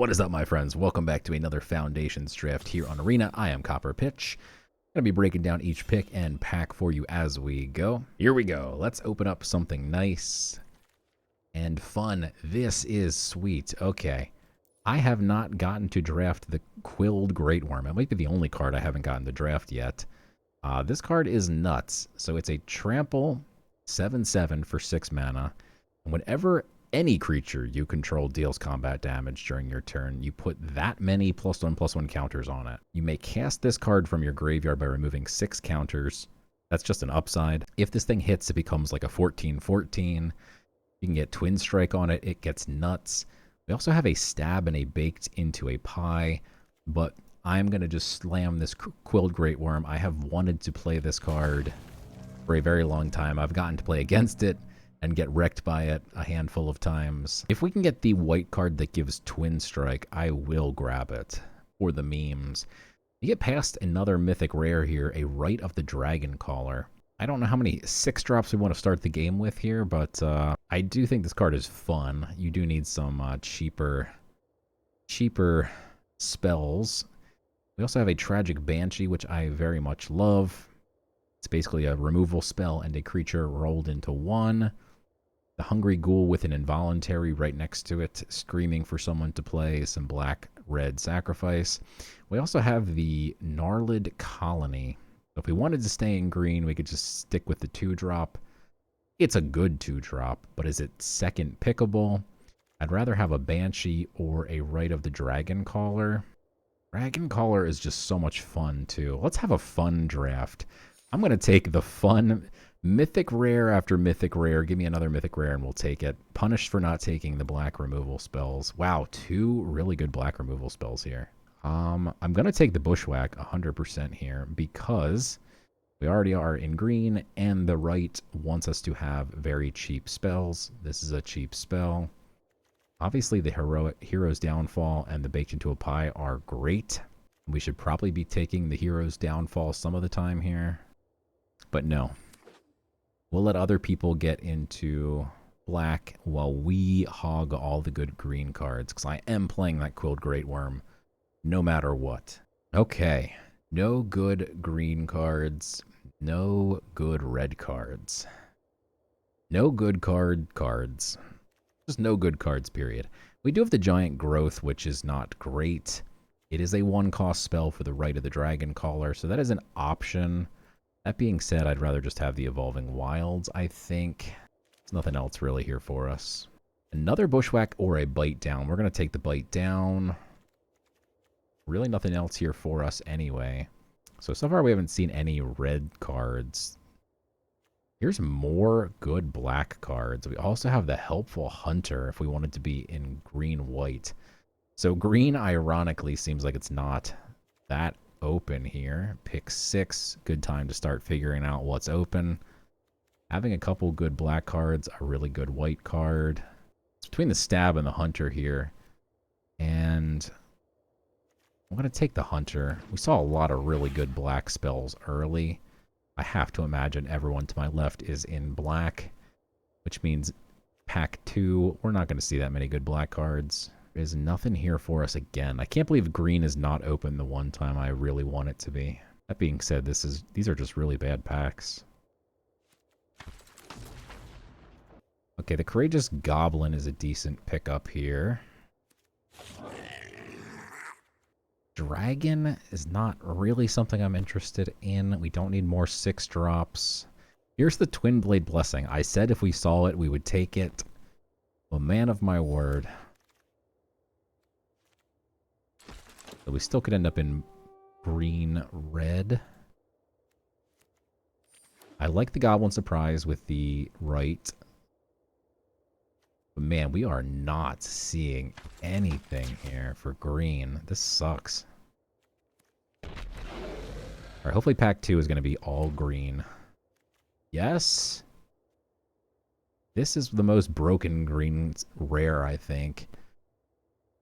What is up, my friends? Welcome back to another Foundations draft here on Arena. I am CopperPitch. I'm going to be breaking down each pick and pack for you as we go. Here we go. Let's open up something nice and fun. This is sweet. Okay. I have not gotten to draft the Quilled Great Worm. It might be the only card I haven't gotten to draft yet. This card is nuts. So it's a trample 7/7 for 6 mana. And whenever any creature you control deals combat damage during your turn, you put that many +1/+1 counters on it. You may cast this card from your graveyard by removing 6 counters. That's just an upside. If this thing hits, it becomes like a 14/14. You can get Twin Strike on it. It gets nuts. We also have a stab and a baked into a pie, but I'm going to just slam this Quilled Great Worm. I have wanted to play this card for a very long time. I've gotten to play against it and get wrecked by it a handful of times. If we can get the white card that gives Twin Strike, I will grab it for the memes. You get past another Mythic rare here, a Rite of the Dragon Caller. I don't know how many 6-drops we want to start the game with here, but I do think this card is fun. You do need some cheaper spells. We also have a Tragic Banshee, which I very much love. It's basically a removal spell and a creature rolled into one. The Hungry Ghoul with an involuntary right next to it, screaming for someone to play, some black-red sacrifice. We also have the Gnarled Colony. So if we wanted to stay in green, we could just stick with the 2-drop. It's a good 2-drop, but is it second pickable? I'd rather have a Banshee or a Rite of the Dragon Caller. Dragon Caller is just so much fun, too. Let's have a fun draft. I'm going to take the fun Mythic Rare after Mythic Rare. Give me another Mythic Rare and we'll take it. Punished for not taking the black removal spells. Wow, 2 really good black removal spells here. I'm going to take the Bushwhack 100% here because we already are in green and the right wants us to have very cheap spells. This is a cheap spell. Obviously, the Hero's Downfall and the Baked into a Pie are great. We should probably be taking the Hero's Downfall some of the time here. But no. We'll let other people get into black while we hog all the good green cards, because I am playing that Quilled Great Worm no matter what. Okay. No good green cards. No good red cards. No good cards. Just no good cards, period. We do have the Giant Growth, which is not great. It is a 1-cost spell for the Rite of the Dragon Caller, so that is an option. That being said, I'd rather just have the Evolving Wilds, I think. There's nothing else really here for us. Another Bushwhack or a Bite Down. We're going to take the Bite Down. Really nothing else here for us anyway. So far we haven't seen any red cards. Here's more good black cards. We also have the Helpful Hunter if we wanted to be in green-white. So green, ironically, seems like it's not that open here. Pick 6. Good time to start figuring out what's open. Having a couple good black cards, a really good white card. It's between the Stab and the Hunter here. And I'm going to take the Hunter. We saw a lot of really good black spells early. I have to imagine everyone to my left is in black, which means pack 2. We're not going to see that many good black cards. There's nothing here for us again. I can't believe green is not open the one time I really want it to be. That being said, these are just really bad packs. Okay, the Courageous Goblin is a decent pickup here. Dragon is not really something I'm interested in. We don't need more 6-drops. Here's the Twin Blade Blessing. I said if we saw it, we would take it. Well, man of my word. So we still could end up in green-red. I like the Goblin Surprise with the right. But man, we are not seeing anything here for green. This sucks. Alright, hopefully pack 2 is going to be all green. Yes. This is the most broken green rare, I think.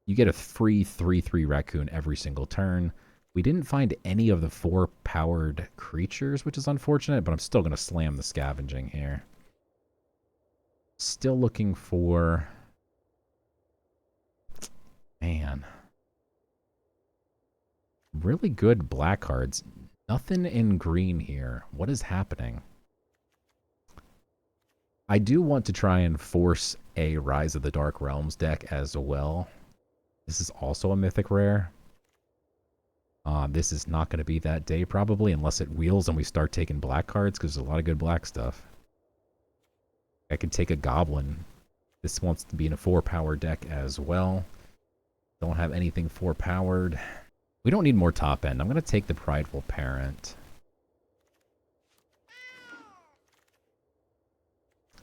You get a free 3/3 raccoon every single turn. We didn't find any of the 4-powered creatures, which is unfortunate, but I'm still going to slam the scavenging here. Still looking for Man. Really good black cards. Nothing in green here. What is happening? I do want to try and force a Rise of the Dark Realms deck as well. This is also a Mythic rare. This is not going to be that day probably unless it wheels and we start taking black cards because there's a lot of good black stuff. I could take a Goblin. This wants to be in a 4-power deck as well. Don't have anything 4-powered. We don't need more top end. I'm going to take the Prideful Parent.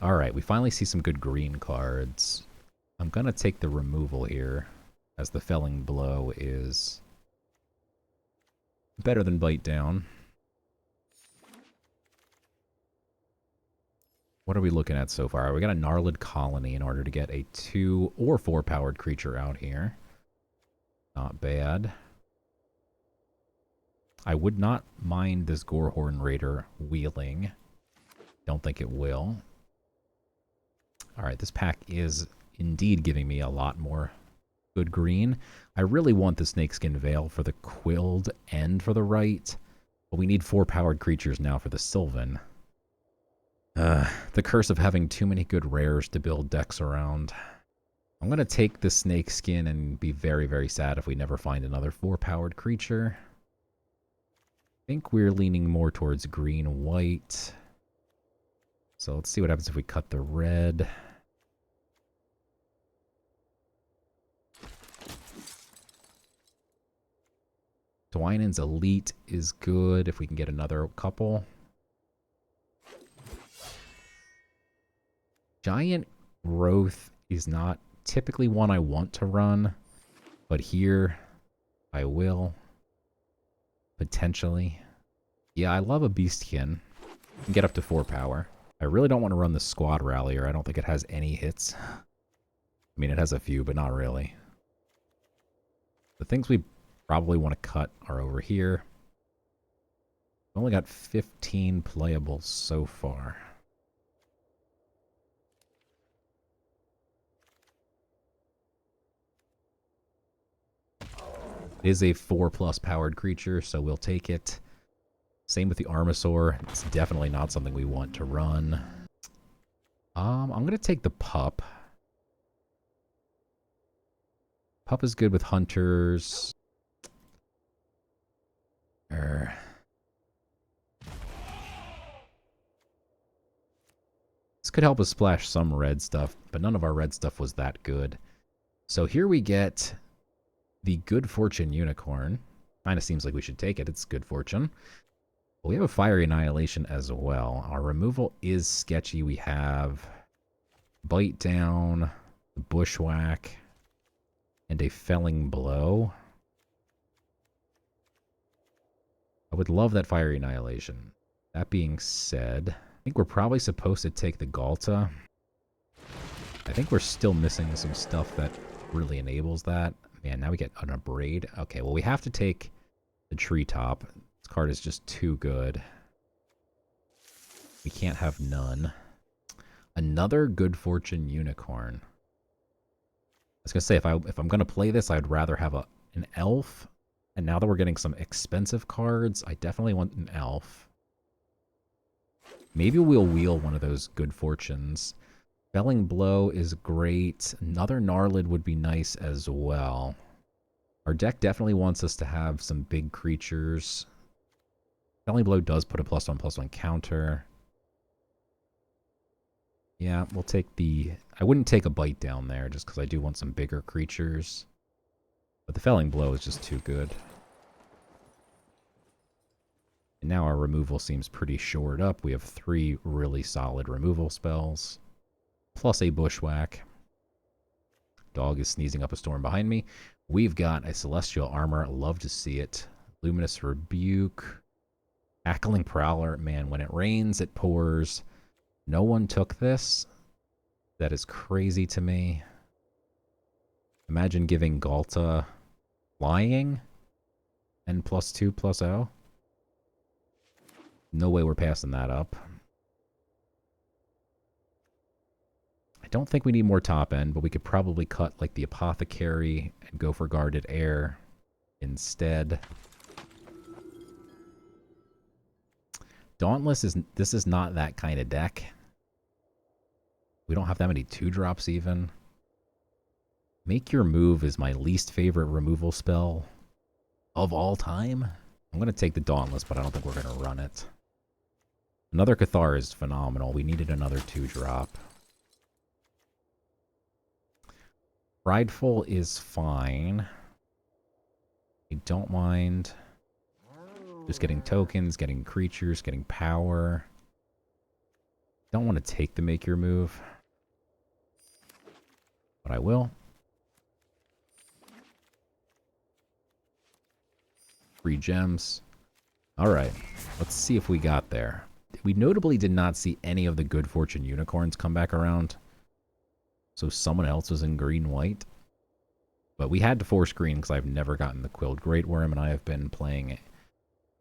Alright, we finally see some good green cards. I'm going to take the removal here, as the Felling Blow is better than Bite Down. What are we looking at so far? We got a Gnarled Colony in order to get a 2 or 4-powered creature out here. Not bad. I would not mind this Gorehorn Raider wheeling. Don't think it will. Alright, this pack is indeed giving me a lot more good green. I really want the Snakeskin Veil for the Quilled and for the right, but we need 4-powered creatures now for the Sylvan. The curse of having too many good rares to build decks around. I'm going to take the Snakeskin and be very, very sad if we never find another 4-powered creature. I think we're leaning more towards green-white. So let's see what happens if we cut the red. Dwynen's Elite is good if we can get another couple. Giant Growth is not typically one I want to run, but here I will. Potentially. Yeah, I love a Beastkin. Can get up to 4 power. I really don't want to run the Squad Rallier. I don't think it has any hits. I mean, it has a few, but not really. The things we probably want to cut are over here. We've only got 15 playables so far. It is a 4+ powered creature, so we'll take it. Same with the Armasaur. It's definitely not something we want to run. I'm going to take the Pup. Pup is good with Hunters. This could help us splash some red stuff, but none of our red stuff was that good. So here we get the Good Fortune Unicorn. Kind of seems like we should take it. It's good fortune. But we have a Fiery Annihilation as well. Our removal is sketchy. We have Bite Down, Bushwhack, and a Felling Blow. I would love that Fiery Annihilation. That being said, I think we're probably supposed to take the Galta. I think we're still missing some stuff that really enables that. Man, now we get an Abrade. Okay, well, we have to take the Treetop. This card is just too good. We can't have none. Another Good Fortune Unicorn. I was going to say, if I'm going to play this, I'd rather have an Elf. And now that we're getting some expensive cards, I definitely want an Elf. Maybe we'll wheel one of those Good Fortunes. Felling Blow is great. Another Gnarlid would be nice as well. Our deck definitely wants us to have some big creatures. Felling Blow does put a +1/+1 counter. Yeah, we'll take the... I wouldn't take a Bite Down there just because I do want some bigger creatures. But the Felling Blow is just too good. And now our removal seems pretty shored up. We have 3 really solid removal spells. Plus a Bushwhack. Dog is sneezing up a storm behind me. We've got a Celestial Armor. Love to see it. Luminous Rebuke. Cackling Prowler. Man, when it rains, it pours. No one took this. That is crazy to me. Imagine giving Galta Flying and +2/+0. No way we're passing that up. I don't think we need more top end, but we could probably cut like the Apothecary and go for Guarded Air instead. Dauntless this is not that kind of deck. We don't have that many 2-drops even. Make Your Move is my least favorite removal spell of all time. I'm going to take the Dauntless, but I don't think we're going to run it. Another Cathar is phenomenal. We needed another 2-drop. Prideful is fine. I don't mind just getting tokens, getting creatures, getting power. Don't want to take the Make Your Move, but I will. 3 gems. Alright, let's see if we got there. We notably did not see any of the Good Fortune Unicorns come back around. So someone else was in green-white. But we had to force green because I've never gotten the Quilled Great Worm, and I have been playing it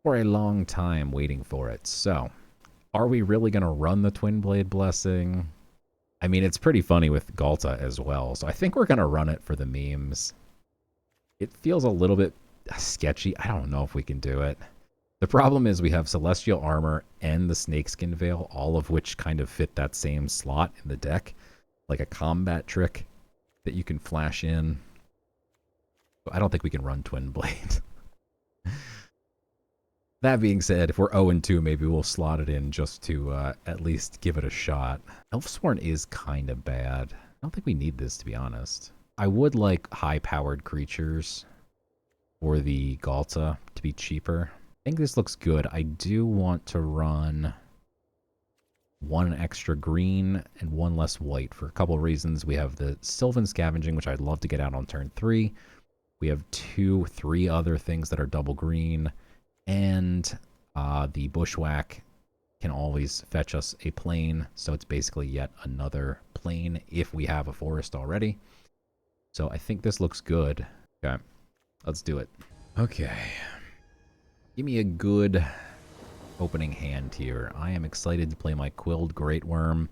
for a long time waiting for it. So, are we really going to run the Twin Blade Blessing? I mean, it's pretty funny with Galta as well, so I think we're going to run it for the memes. It feels a little bit sketchy. I don't know if we can do it. The problem is we have Celestial Armor and the Snakeskin Veil, all of which kind of fit that same slot in the deck. Like a combat trick that you can flash in. I don't think we can run Twin Blade. That being said, if we're 0-2, maybe we'll slot it in just to at least give it a shot. Elfsworn is kind of bad. I don't think we need this, to be honest. I would like high-powered creatures for the Galta to be cheaper. I think this looks good. I do want to run 1 extra green and 1 less white for a couple of reasons. We have the Sylvan Scavenging, which I'd love to get out on turn 3. We have 3 other things that are double green. And the Bushwhack can always fetch us a plane. So it's basically yet another plane if we have a forest already. So I think this looks good. Okay, let's do it. Okay. Give me a good opening hand here. I am excited to play my Quilled Great Worm.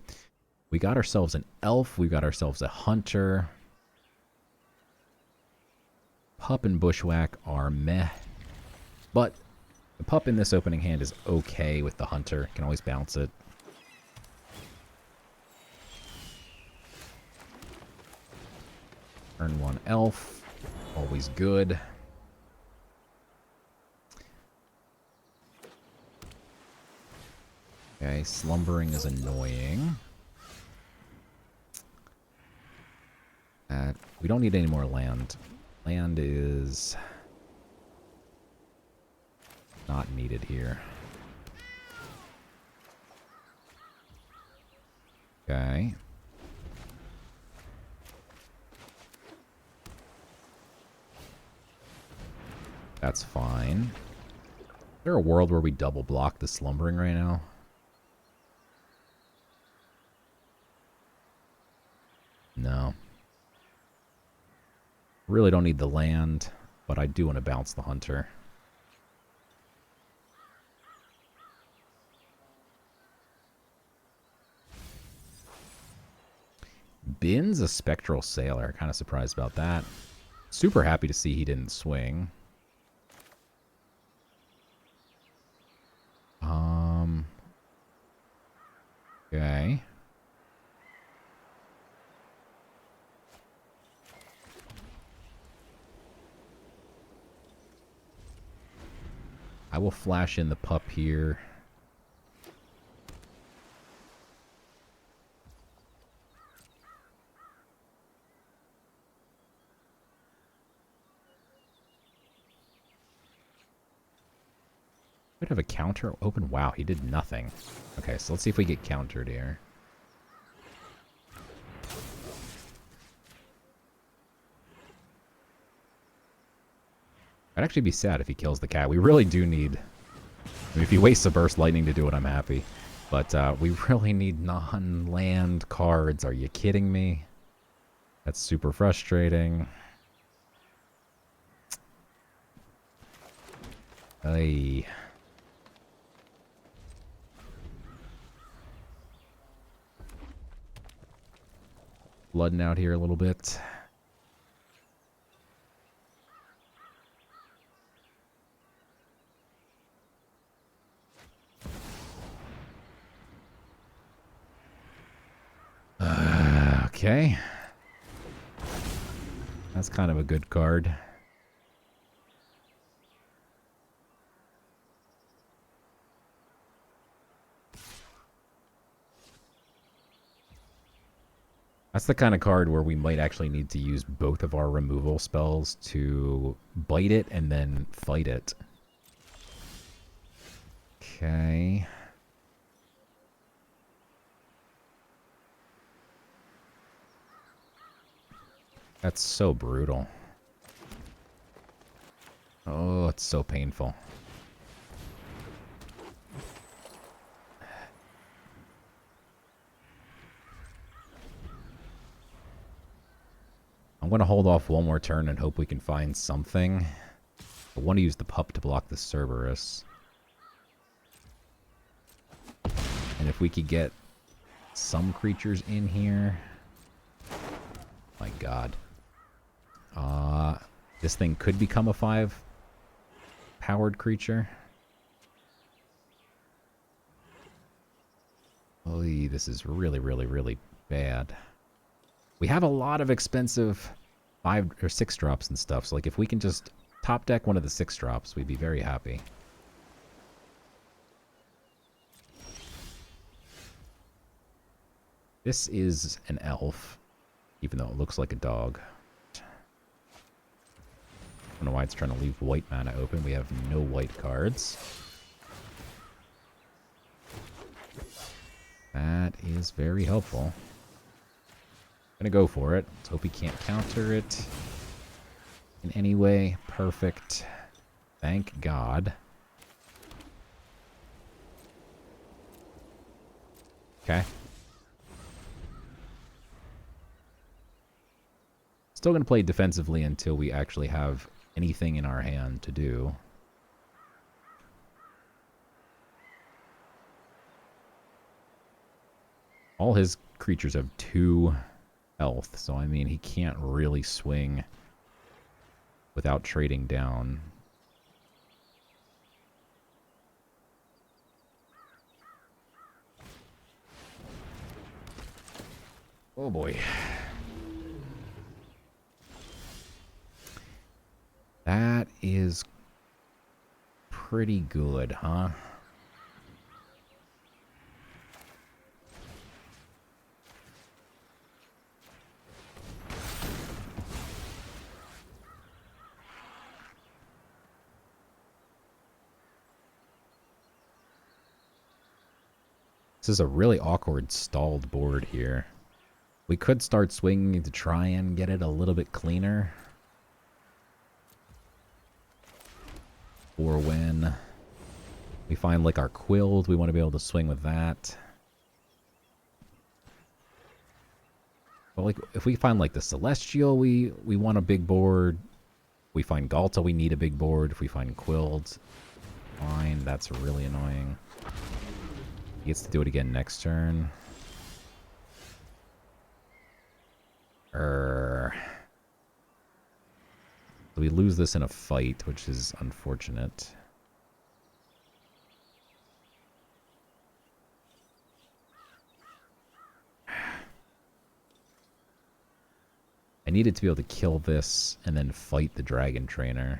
We got ourselves an elf. We got ourselves a hunter. Pup and Bushwhack are meh. But the pup in this opening hand is okay with the hunter. Can always bounce it. Turn 1 elf. Always good. Okay, slumbering is annoying. We don't need any more land. Land is not needed here. Okay. That's fine. Is there a world where we double block the slumbering right now? No. Really don't need the land, but I do want to bounce the hunter. Bin's a Spectral Sailor. Kind of surprised about that. Super happy to see he didn't swing. Okay. I will flash in the pup here. Might have a counter open. Wow, he did nothing. Okay, so let's see if we get countered here. I'd actually be sad if he kills the cat. We really do need... I mean, if he wastes a Burst Lightning to do it, I'm happy. But we really need non-land cards. Are you kidding me? That's super frustrating. Ay. Flooding out here a little bit. Okay. That's kind of a good card. That's the kind of card where we might actually need to use both of our removal spells to bite it and then fight it. Okay. That's so brutal. Oh, it's so painful. I'm going to hold off one more turn and hope we can find something. I want to use the pup to block the Cerberus. And if we could get some creatures in here... My god. This thing could become a 5-powered creature. Oh, this is really, really, really bad. We have a lot of expensive 5 or 6 drops and stuff, so like if we can just top deck one of the 6 drops, we'd be very happy. This is an elf, even though it looks like a dog. I don't know why it's trying to leave white mana open. We have no white cards. That is very helpful. Gonna go for it. Let's hope he can't counter it in any way. Perfect. Thank God. Okay. Still gonna play defensively until we actually have anything in our hand to do. All his creatures have 2 health, so I mean he can't really swing without trading down. Oh boy. That is pretty good, huh? This is a really awkward stalled board here. We could start swinging to try and get it a little bit cleaner. Or when we find like our quills, we want to be able to swing with that. But like if we find like the Celestial, we want a big board. If we find Galta, we need a big board. If we find Quilled, fine. That's really annoying. He gets to do it again next turn. So we lose this in a fight, which is unfortunate. I needed to be able to kill this and then fight the Dragon Trainer.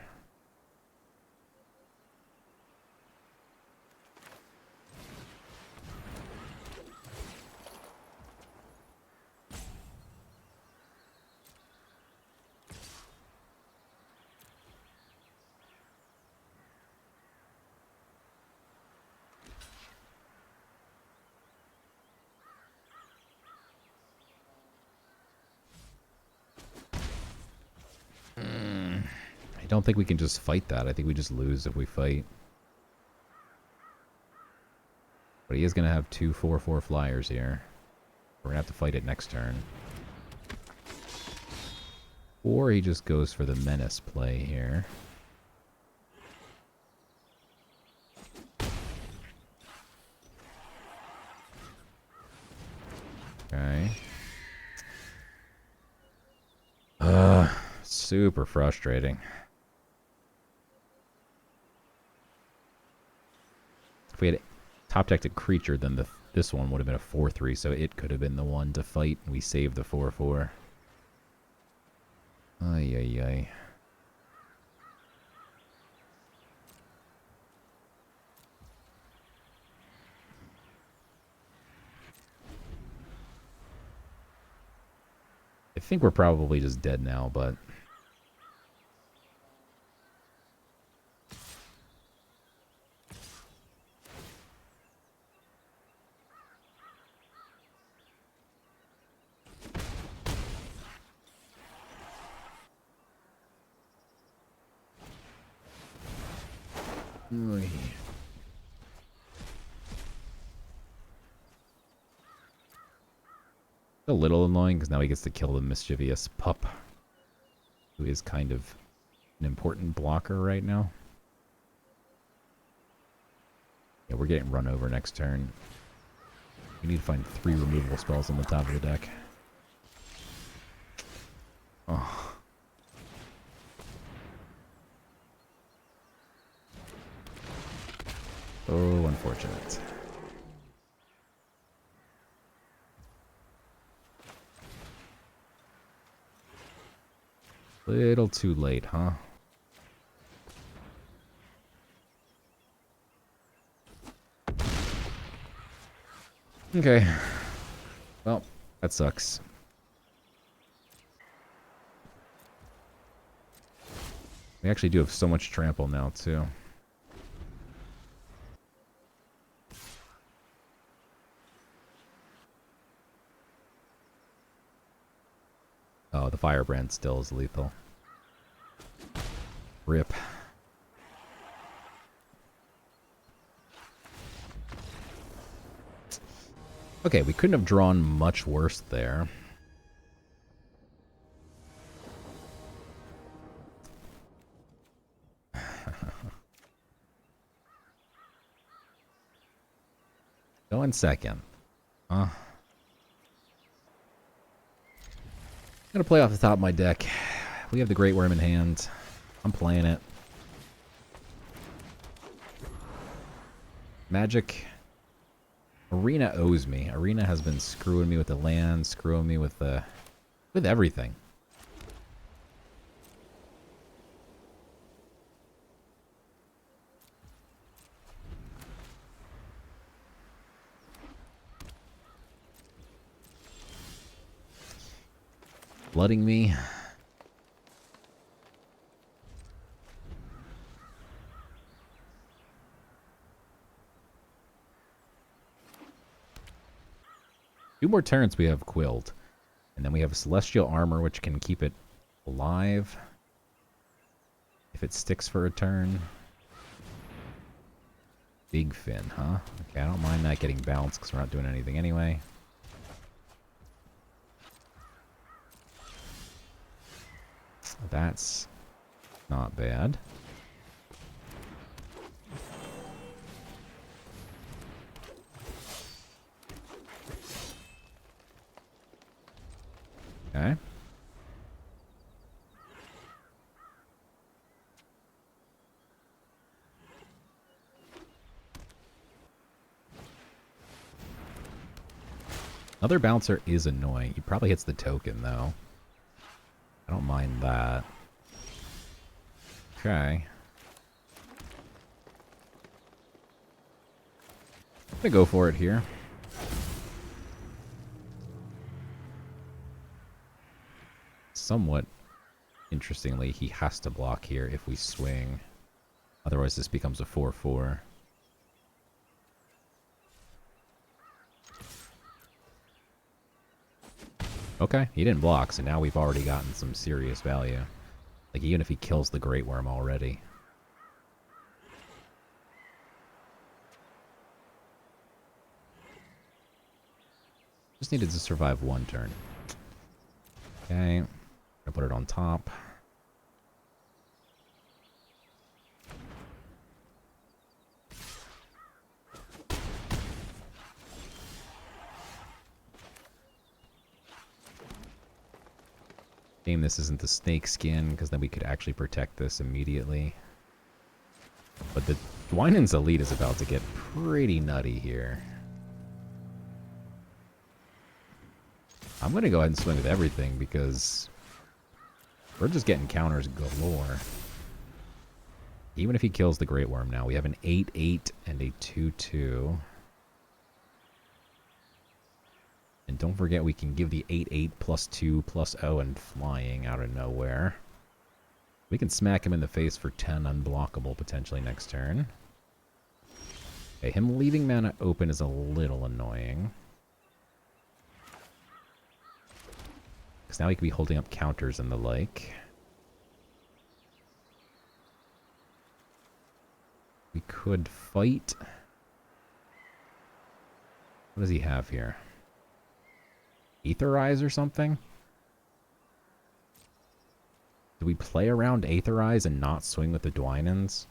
I don't think we can just fight that. I think we just lose if we fight. But he is going to have 2 4/4 flyers here. We're going to have to fight it next turn. Or he just goes for the menace play here. Okay. super frustrating. If we had top decked a creature, then this one would have been a 4/3, so it could have been the one to fight. We saved the 4/4. Ay, ay, ay. I think we're probably just dead now, but... Oy. A little annoying, because now he gets to kill the mischievous pup, who is kind of an important blocker right now. Yeah, we're getting run over next turn. We need to find 3 removable spells on the top of the deck. Oh. Oh, unfortunate. Little too late, huh? Okay. Well, that sucks. We actually do have so much trample now, too. Oh, the Firebrand still is lethal. Rip. Okay, we couldn't have drawn much worse there. Going second. I'm gonna play off the top of my deck. We have the Great Wurm in hand. I'm playing it. Magic. Arena owes me. Arena has been screwing me with the land, screwing me with everything. Flooding me. Two more turns we have Quilled. And then we have a Celestial Armor, which can keep it alive. If it sticks for a turn. Big Fin, huh? Okay, I don't mind that getting bounced because we're not doing anything anyway. That's not bad. Okay. Another bouncer is annoying. He probably hits the token, though. I don't mind that. Okay. I'm gonna go for it here. Somewhat interestingly, he has to block here if we swing. Otherwise, this becomes a 4/4. Okay, he didn't block, so now we've already gotten some serious value. Like, even if he kills the Great Wurm already. Just needed to survive one turn. Okay, gonna put it on top. Shame this isn't the snake skin, because then we could actually protect this immediately. But the Dwynen's Elite is about to get pretty nutty here. I'm going to go ahead and swing with everything because we're just getting counters galore. Even if he kills the Great Wurm now, we have an 8-8 and a 2-2. And don't forget we can give the 8-8 plus 2 plus 0 and flying out of nowhere. We can smack him in the face for 10 unblockable potentially next turn. Okay, him leaving mana open is a little annoying. Because now he could be holding up counters and the like. We could fight. What does he have here? Aetherize or something? Do we play around Aetherize and not swing with the Dwynens?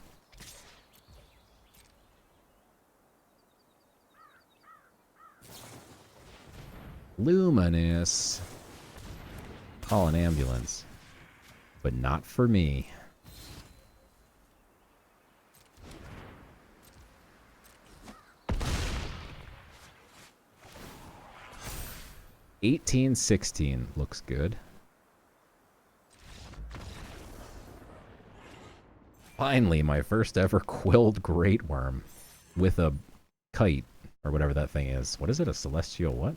Luminous. Call an ambulance. But not for me. $18-16 looks good. Finally, my first ever quilled Great Wurm with a kite, or whatever that thing is. What is it? A celestial what?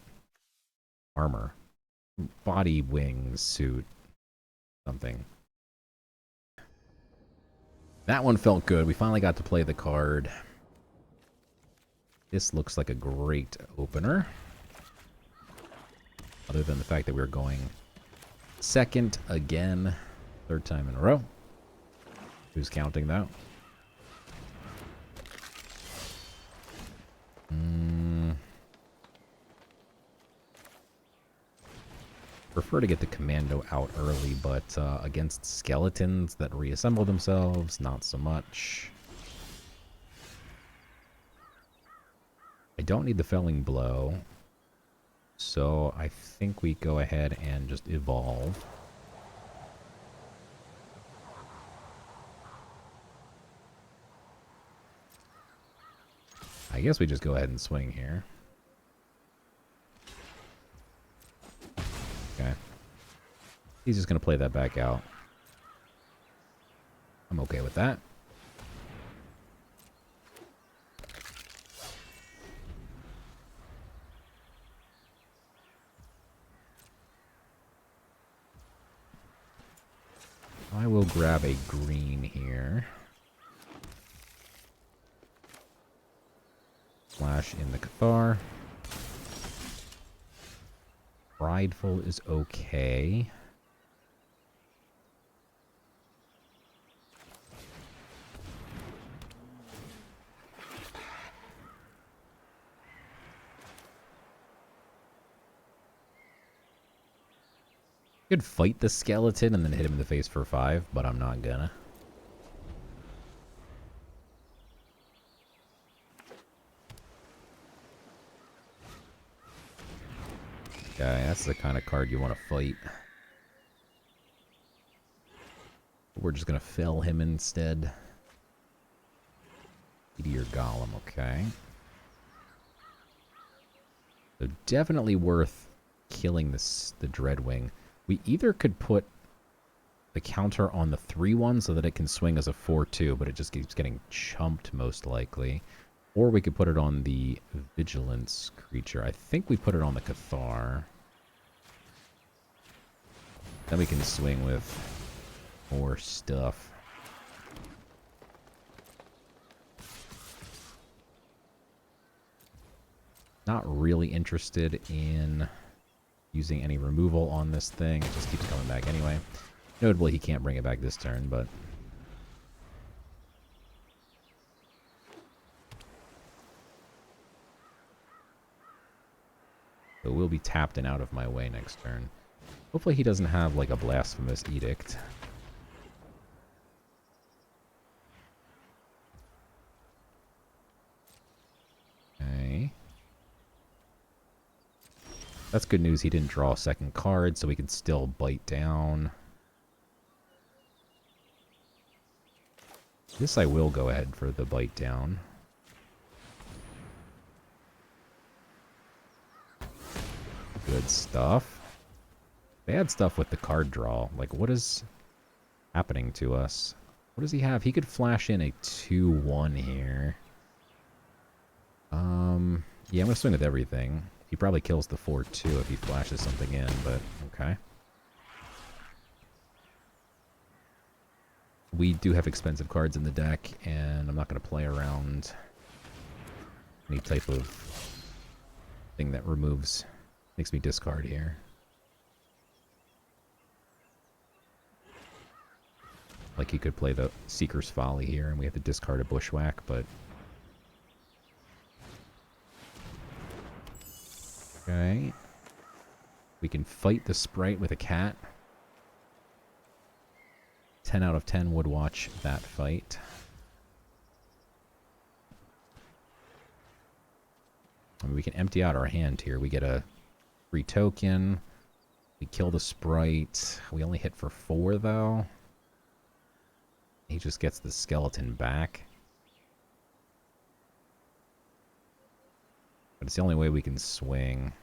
Armor. Body wing suit. Something. That one felt good. We finally got to play the card. This looks like a great opener. Other than the fact that we're going second again. Third time in a row. Who's counting that? Prefer to get the commando out early, but against skeletons that reassemble themselves, not so much. I don't need the felling blow. So I think we go ahead and just evolve. I guess we just go ahead and swing here. Okay. He's just going to play that back out. I'm okay with that. I will grab a green here. Flash in the Cathar. Prideful is okay. Could fight the skeleton and then hit him in the face for 5, but I'm not gonna. Okay, that's the kind of card you want to fight. We're just gonna fell him instead. Meteor Golem, okay. So definitely worth killing the Dreadwing. We either could put the counter on the 3-1 so that it can swing as a 4-2, but it just keeps getting chumped most likely. Or we could put it on the Vigilance creature. I think we put it on the Cathar. Then we can swing with more stuff. Not really interested in using any removal on this thing. It just keeps coming back anyway. Notably, he can't bring it back this turn, but... So we'll be tapped and out of my way next turn. Hopefully he doesn't have, like, a Blasphemous Edict. Okay. That's good news. He didn't draw a second card, so we can still bite down. This I will go ahead for the bite down. Good stuff. Bad stuff with the card draw. Like, what is happening to us? What does he have? He could flash in a 2-1 here. Yeah, I'm going to swing with everything. He probably kills the 4-2 if he flashes something in, but okay. We do have expensive cards in the deck, and I'm not going to play around any type of thing that makes me discard here. Like he could play the Seeker's Folly here, and we have to discard a Bushwhack, but... Okay. We can fight the Sprite with a cat. 10 out of 10 would watch that fight. I mean, we can empty out our hand here. We get a free token. We kill the Sprite. We only hit for 4, though. He just gets the skeleton back. But it's the only way we can swing.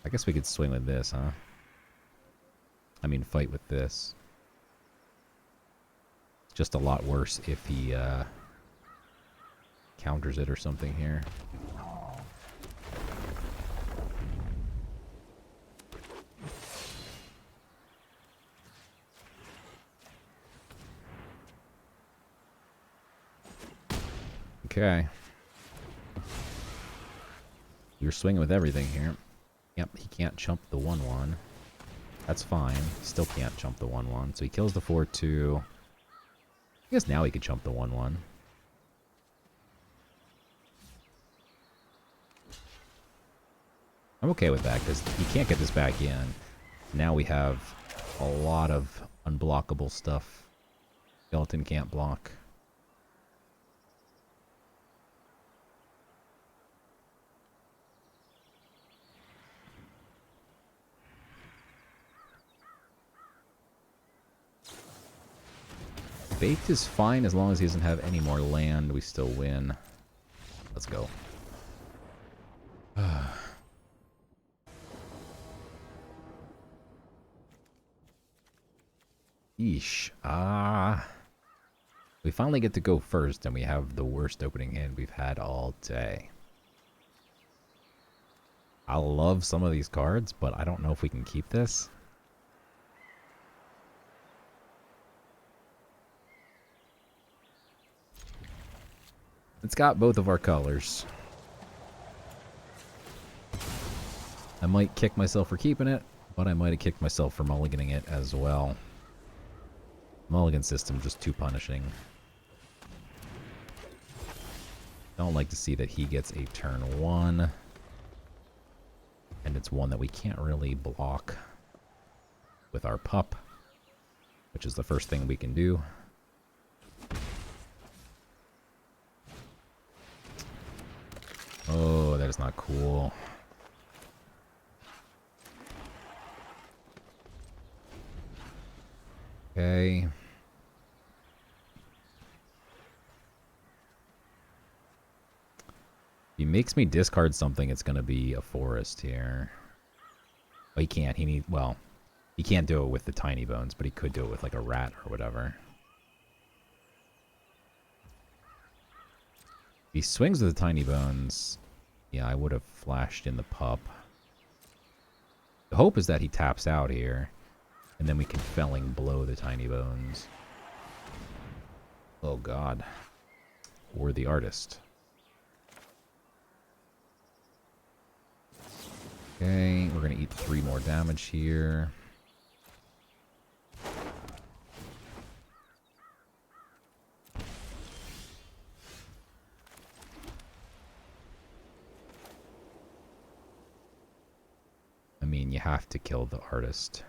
I guess we could swing with this, huh? I mean, fight with this. It's just a lot worse if he counters it or something here. Okay. You're swinging with everything here. Yep, he can't chump the 1-1. That's fine. Still can't chump the 1-1. So he kills the 4-2. I guess now he could chump the 1-1. I'm okay with that because he can't get this back in. Now we have a lot of unblockable stuff. Skeleton can't block. Baked is fine as long as he doesn't have any more land. We still win. Let's go. Yeesh. We finally get to go first, and we have the worst opening hand we've had all day. I love some of these cards, but I don't know if we can keep this. It's got both of our colors. I might kick myself for keeping it, but I might have kicked myself for mulliganing it as well. Mulligan system just too punishing. Don't like to see that he gets a turn 1. And it's one that we can't really block with our pup, which is the first thing we can do. Oh, that is not cool. Okay. If he makes me discard something, it's going to be a forest here. Oh, he can't. Well, he can't do it with the tiny bones, but he could do it with like a rat or whatever. If he swings with the tiny bones, yeah, I would have flashed in the pup. The hope is that he taps out here, and then we can felling blow the tiny bones. Oh god. Or the artist. Okay, we're gonna eat 3 more damage here. I mean, you have to kill the artist.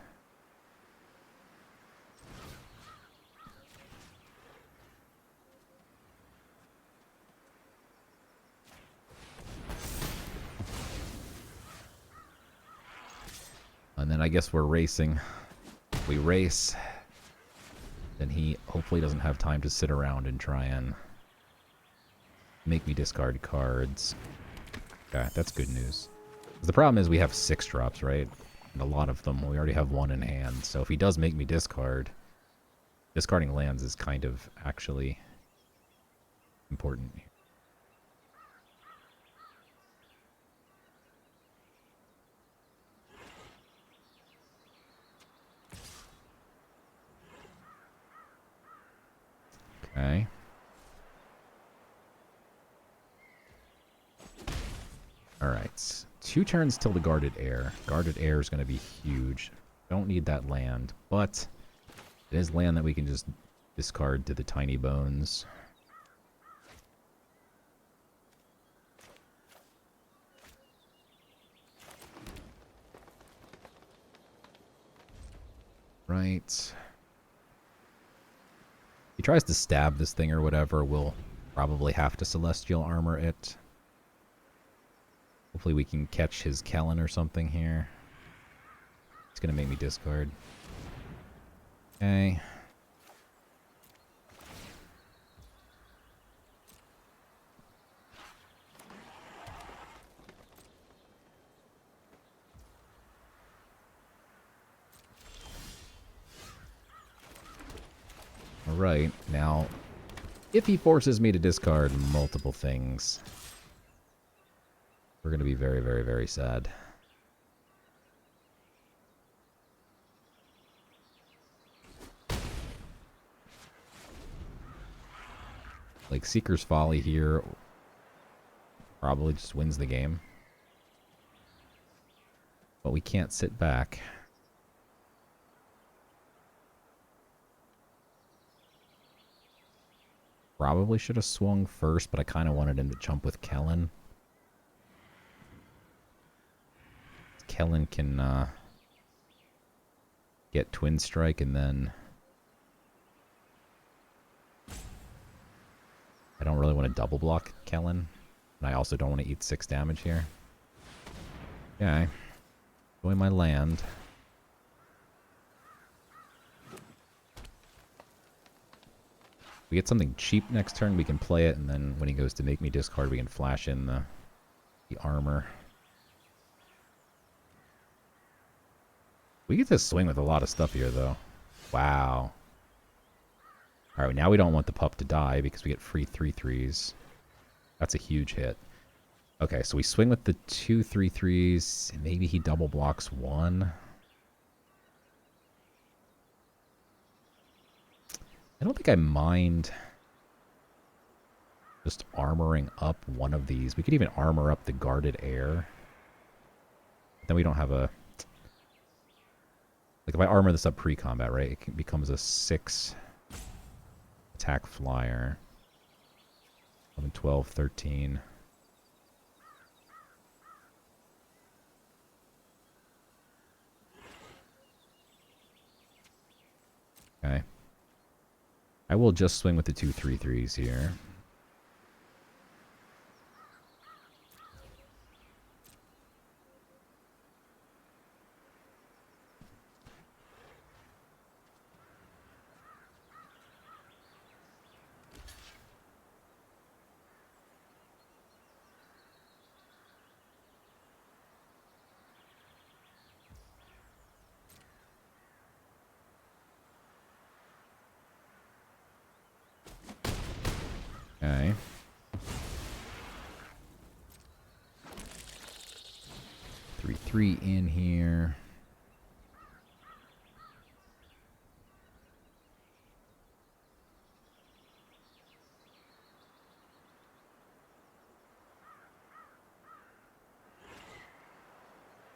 I guess we're racing. We race. Then he hopefully doesn't have time to sit around and try and make me discard cards. Okay, that's good news. The problem is we have 6 drops, right? And a lot of them, we already have 1 in hand. So if he does make me discard, discarding lands is kind of actually important. Okay. Alright. 2 turns till the Guarded Heir. Guarded Heir is going to be huge. Don't need that land, but it is land that we can just discard to the Tiny Bones. Right. He tries to stab this thing or whatever, we'll probably have to Celestial Armor it. Hopefully we can catch his Kellen or something here. It's going to make me discard. Okay. Alright, now, if he forces me to discard multiple things, we're going to be very, very, very sad. Like, Seeker's Folly here probably just wins the game. But we can't sit back. Probably should have swung first, but I kind of wanted him to jump with Kellen. Kellen can get Twin Strike and then... I don't really want to double block Kellen. And I also don't want to eat 6 damage here. Okay. Going my land. We get something cheap next turn, we can play it, and then when he goes to make me discard, we can flash in the armor. We get to swing with a lot of stuff here, though. Wow. Alright, now we don't want the pup to die because we get free 3/3s. That's a huge hit. Okay, so we swing with the 2 3/3s. Maybe he double blocks 1. I don't think I mind just armoring up one of these. We could even armor up the Guarded Heir. Then we don't have a... Like, if I armor this up pre-combat, right, it becomes a 6 attack flyer. 11, 12, 13. Okay. I will just swing with the 2 3/3s here. Okay. Three in here.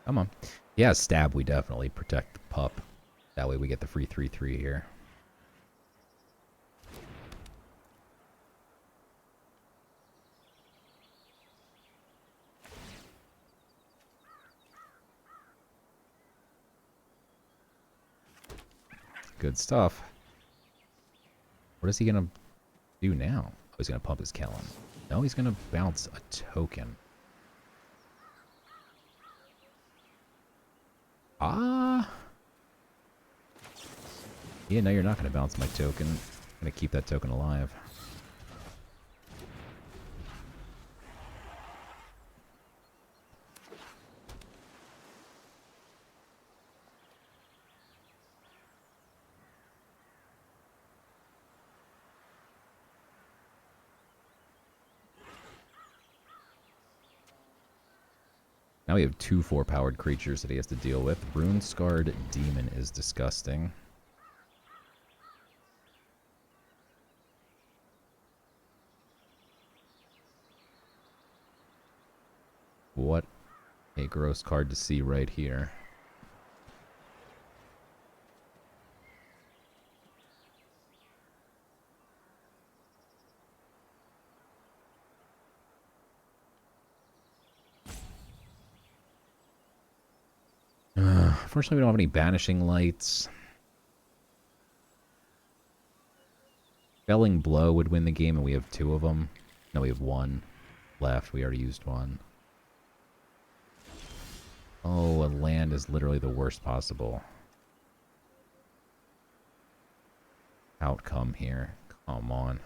Come on. Yeah, stab, we definitely protect the pup. That way we get the free 3/3 here. Good stuff. What is he going to do now? Oh, he's going to pump his Kellen. No, he's going to bounce a token. Ah. Yeah, no, you're not going to bounce my token. I'm going to keep that token alive. Now we have 2 4-powered creatures that he has to deal with. Rune-Scarred Demon is disgusting. What a gross card to see right here. Unfortunately, we don't have any Banishing Lights. Felling Blow would win the game, and we have 2 of them. No, we have 1 left. We already used 1. Oh, a land is literally the worst possible outcome here. Come on.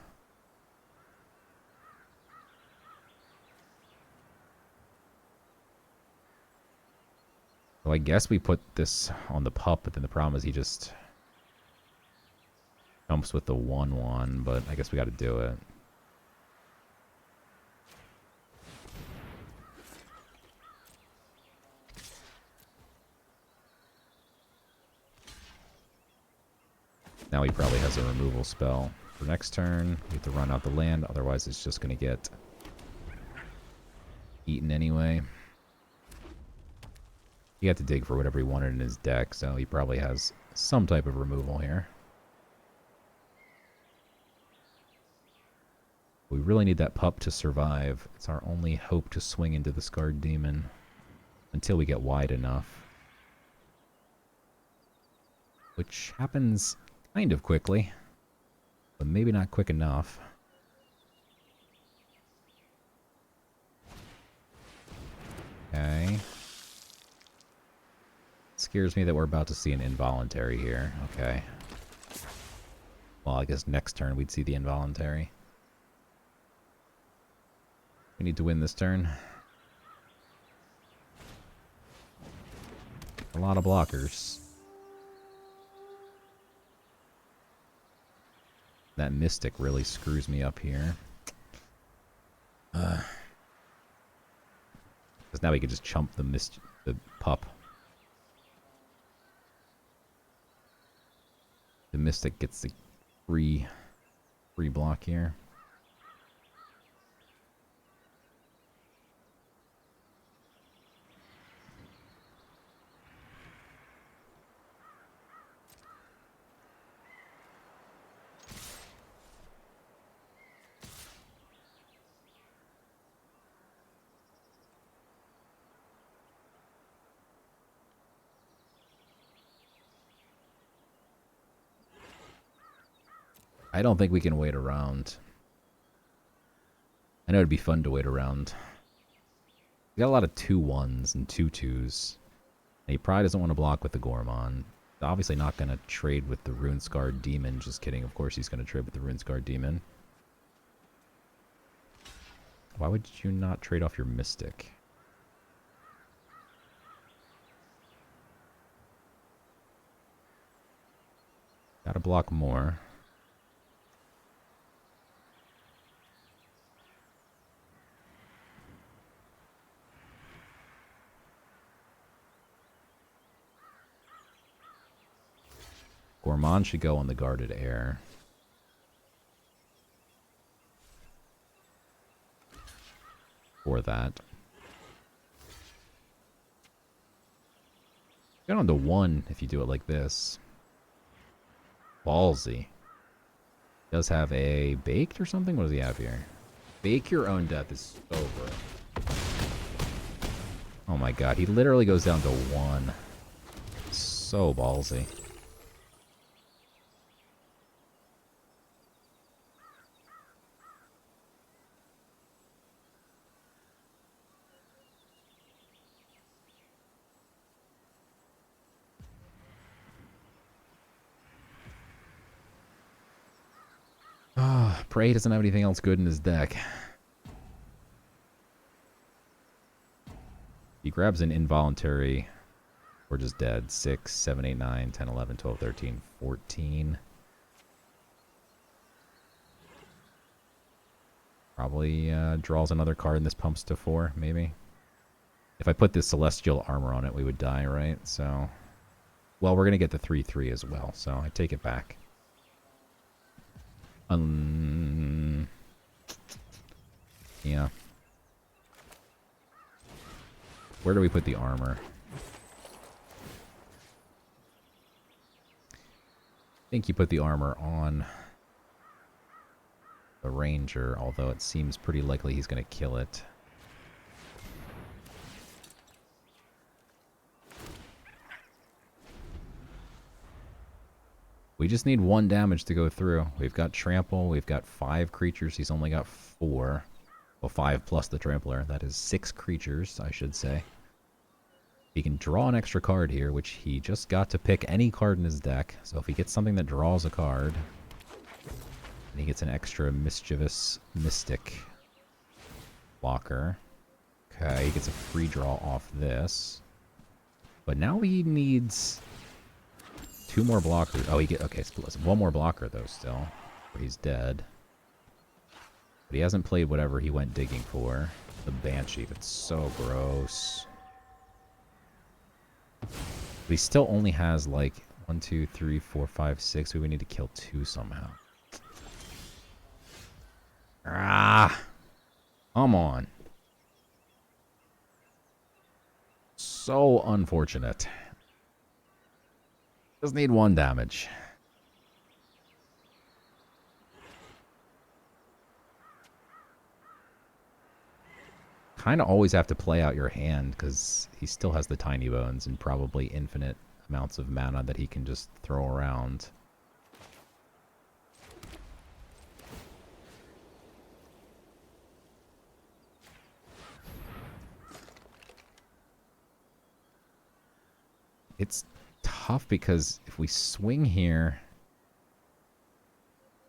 So I guess we put this on the pup, but then the problem is he just jumps with the 1/1, but I guess we got to do it. Now he probably has a removal spell. For next turn, we have to run out the land, otherwise it's just going to get eaten anyway. He had to dig for whatever he wanted in his deck, so he probably has some type of removal here. We really need that pup to survive. It's our only hope to swing into the Scarred Demon until we get wide enough. Which happens kind of quickly, but maybe not quick enough. Okay. Scares me that we're about to see an involuntary here. Okay. Well, I guess next turn we'd see the involuntary. We need to win this turn. A lot of blockers. That Mystic really screws me up here. Because now we could just chump the pup. The Mystic gets the free block here. I don't think we can wait around. I know it'd be fun to wait around. We got a lot of 2/1s and 2/2s. And he probably doesn't want to block with the Gormon. Obviously not going to trade with the Rune-Scarred Demon. Just kidding. Of course he's going to trade with the Rune-Scarred Demon. Why would you not trade off your Mystic? Gotta block more. Gormon should go on the guarded air. For that. Get on to 1 if you do it like this. Ballsy. Does have a baked or something? What does he have here? Bake your own death is over. Oh my god, he literally goes down to 1. So ballsy. Pray he doesn't have anything else good in his deck. He grabs an involuntary. We're just dead. 6, 7, 8, 9, 10, 11, 12, 13, 14. Probably draws another card and this pumps to 4, maybe. If I put this Celestial Armor on it, we would die, right? So, well, we're going to get the 3/3 as well, so I take it back. Yeah. Where do we put the armor? I think you put the armor on the Ranger, although it seems pretty likely he's going to kill it. We just need 1 damage to go through. We've got Trample, we've got 5 creatures, he's only got 4. Well, 5 plus the Trampler. That is 6 creatures, I should say. He can draw an extra card here, which he just got to pick any card in his deck. So if he gets something that draws a card, and he gets an extra Mischievous Mystic blocker. Okay, he gets a free draw off this. But now he needs 2 more blockers. Oh, okay, so 1 more blocker though still. Or he's dead. But he hasn't played whatever he went digging for. The Banshee. That's so gross. But he still only has like 1, 2, 3, 4, 5, 6. We would need to kill 2 somehow. Ah! Come on. So unfortunate. Just need 1 damage. Kind of always have to play out your hand because he still has the Tiny Bones and probably infinite amounts of mana that he can just throw around. It's tough because if we swing here,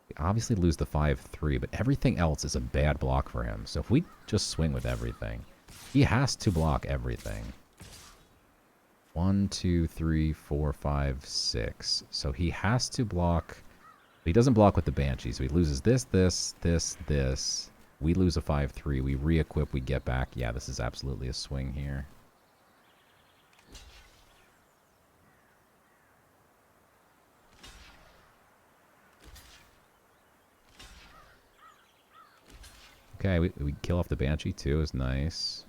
we obviously lose the 5/3, but everything else is a bad block for him. So if we just swing with everything, he has to block everything. 1, 2, 3, 4, 5, 6. So he has to block. He doesn't block with the Banshee, so he loses this, this, this, this. We lose a 5/3. We re-equip, we get back. Yeah, this is absolutely a swing here. Okay, we kill off the Banshee too, is nice.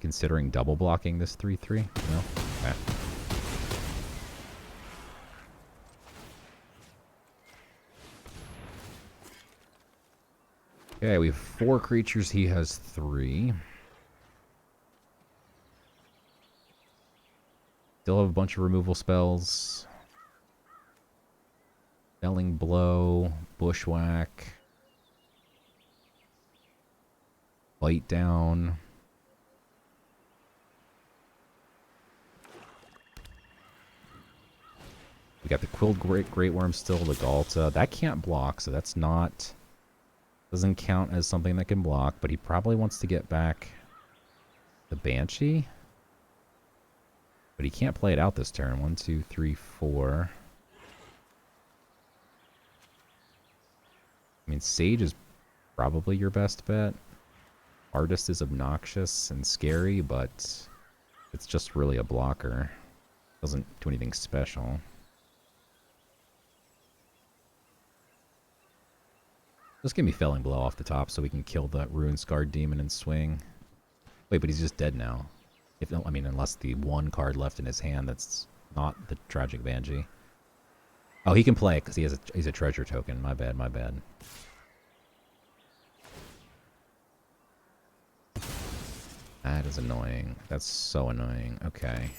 Considering double blocking this 3/3? No? Okay. Okay, we have 4 creatures, he has 3. Still have a bunch of removal spells. Felling Blow, Bushwhack, Bite Down. We got the Quilled Great Wurm still, the Galta. That can't block, so that's not... Doesn't count as something that can block, but he probably wants to get back the Banshee. But he can't play it out this turn. 1, 2, 3, 4. I mean, Sage is probably your best bet. Artist is obnoxious and scary, but it's just really a blocker. Doesn't do anything special. Just give me Felling Blow off the top so we can kill the Ruin-Scarred Demon and swing. Wait, but he's just dead now. I mean, unless the 1 card left in his hand that's not the Tragic Banshee. Oh, he can play it because he's a treasure token. My bad, my bad. That is annoying. That's so annoying. Okay.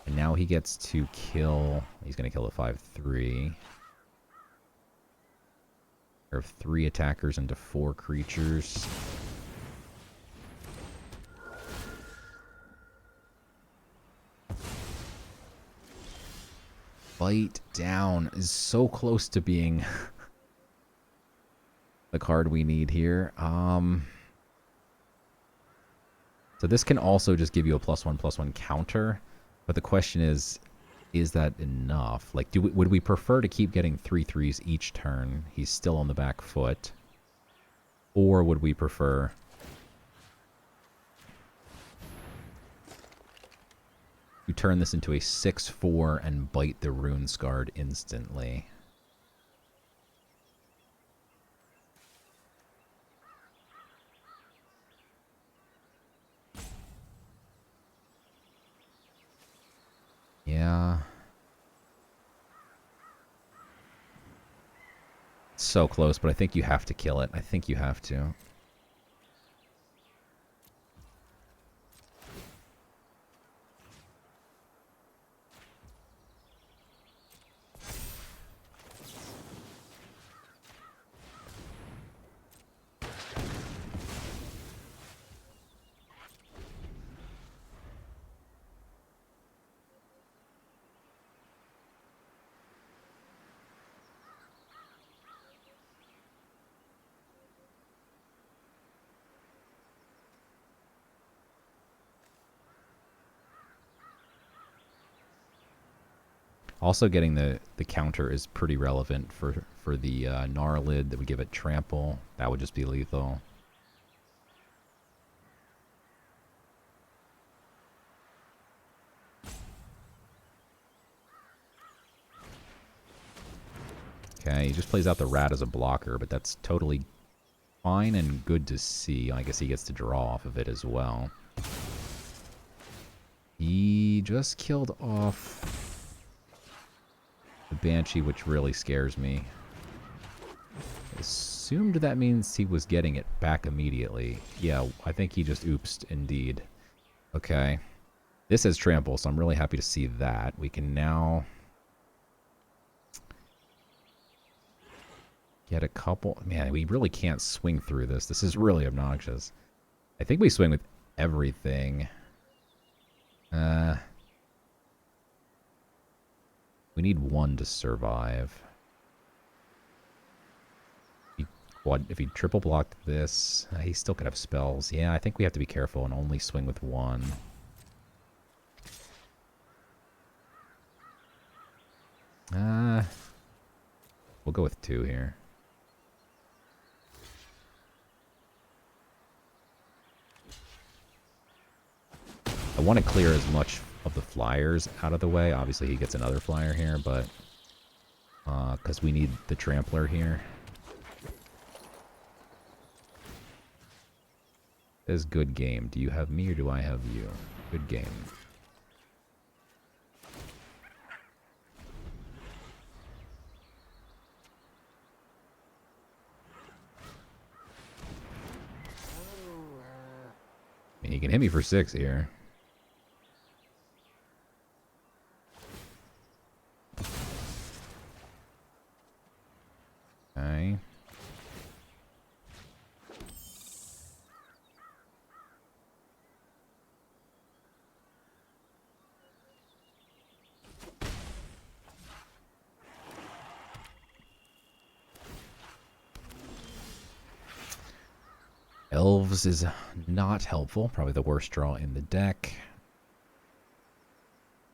And now he gets to kill... He's going to kill the 5/3. There are 3 attackers into 4 creatures. Bite Down is so close to being the card we need here. So this can also just give you a +1/+1 counter. But the question is that enough? Like, would we prefer to keep getting 3/3s each turn? He's still on the back foot. Or would we prefer to turn this into a 6/4 and bite the Rune Scarred instantly? Yeah. So close, but I think you have to kill it. I think you have to. Also getting the counter is pretty relevant for the Gnarlid that would give it trample. That would just be lethal. Okay, he just plays out the rat as a blocker, but that's totally fine and good to see. I guess he gets to draw off of it as well. He just killed off the Banshee, which really scares me. Assumed that means he was getting it back immediately. Yeah, I think he just oopsed indeed. Okay. This has trample, so I'm really happy to see that. We can now get a couple. Man, we really can't swing through this. This is really obnoxious. I think we swing with everything. We need one to survive. If he triple blocked this, he still could have spells. Yeah, I think we have to be careful and only swing with one. We'll go with two here. I want to clear as much of the flyers out of the way. Obviously, he gets another flyer here, but because we need the trampler here. It is good game. Do you have me or do I have you? Good game. I mean, he can hit me for 6 here. Okay. Elves is not helpful. Probably the worst draw in the deck.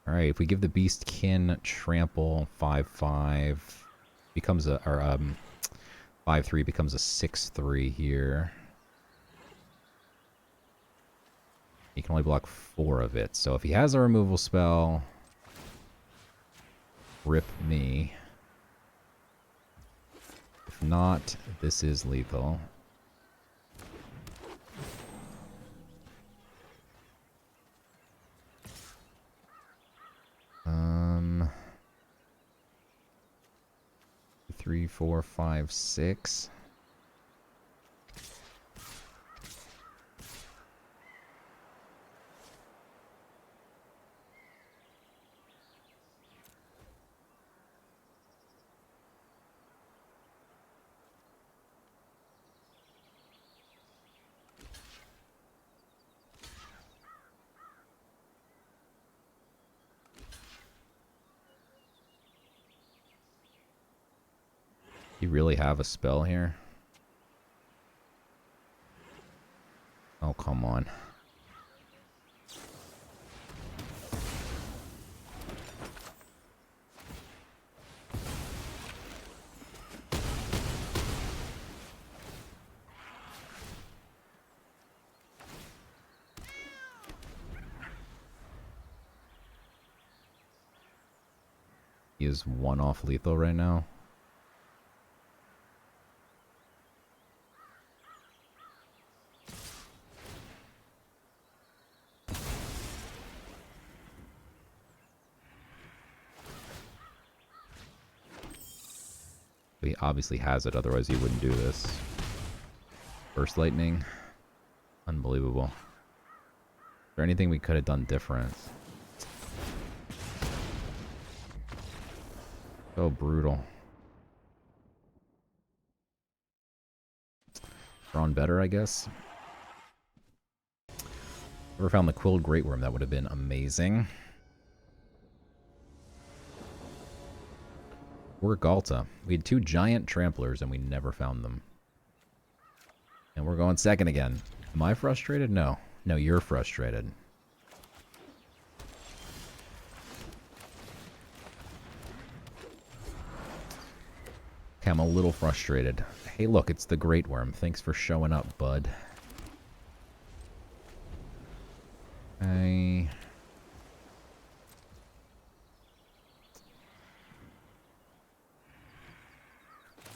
Alright, if we give the Beastkin trample, 5/5 becomes a, or 5/3 becomes a 6/3 here. He can only block 4 of it. So if he has a removal spell, rip me. If not, this is lethal. Three, 4, 5, 6. You really have a spell here? Oh, come on. He is one off lethal right now. He obviously has it, otherwise he wouldn't do this. Burst lightning. Unbelievable. Is there anything we could have done different? So brutal. Drawn better, I guess. Ever found the Quilled Great Worm? That would have been amazing. We're Galta. We had 2 giant tramplers and we never found them. And we're going second again. Am I frustrated? No. No, you're frustrated. Okay, I'm a little frustrated. Hey, look, it's the Great Worm. Thanks for showing up, bud.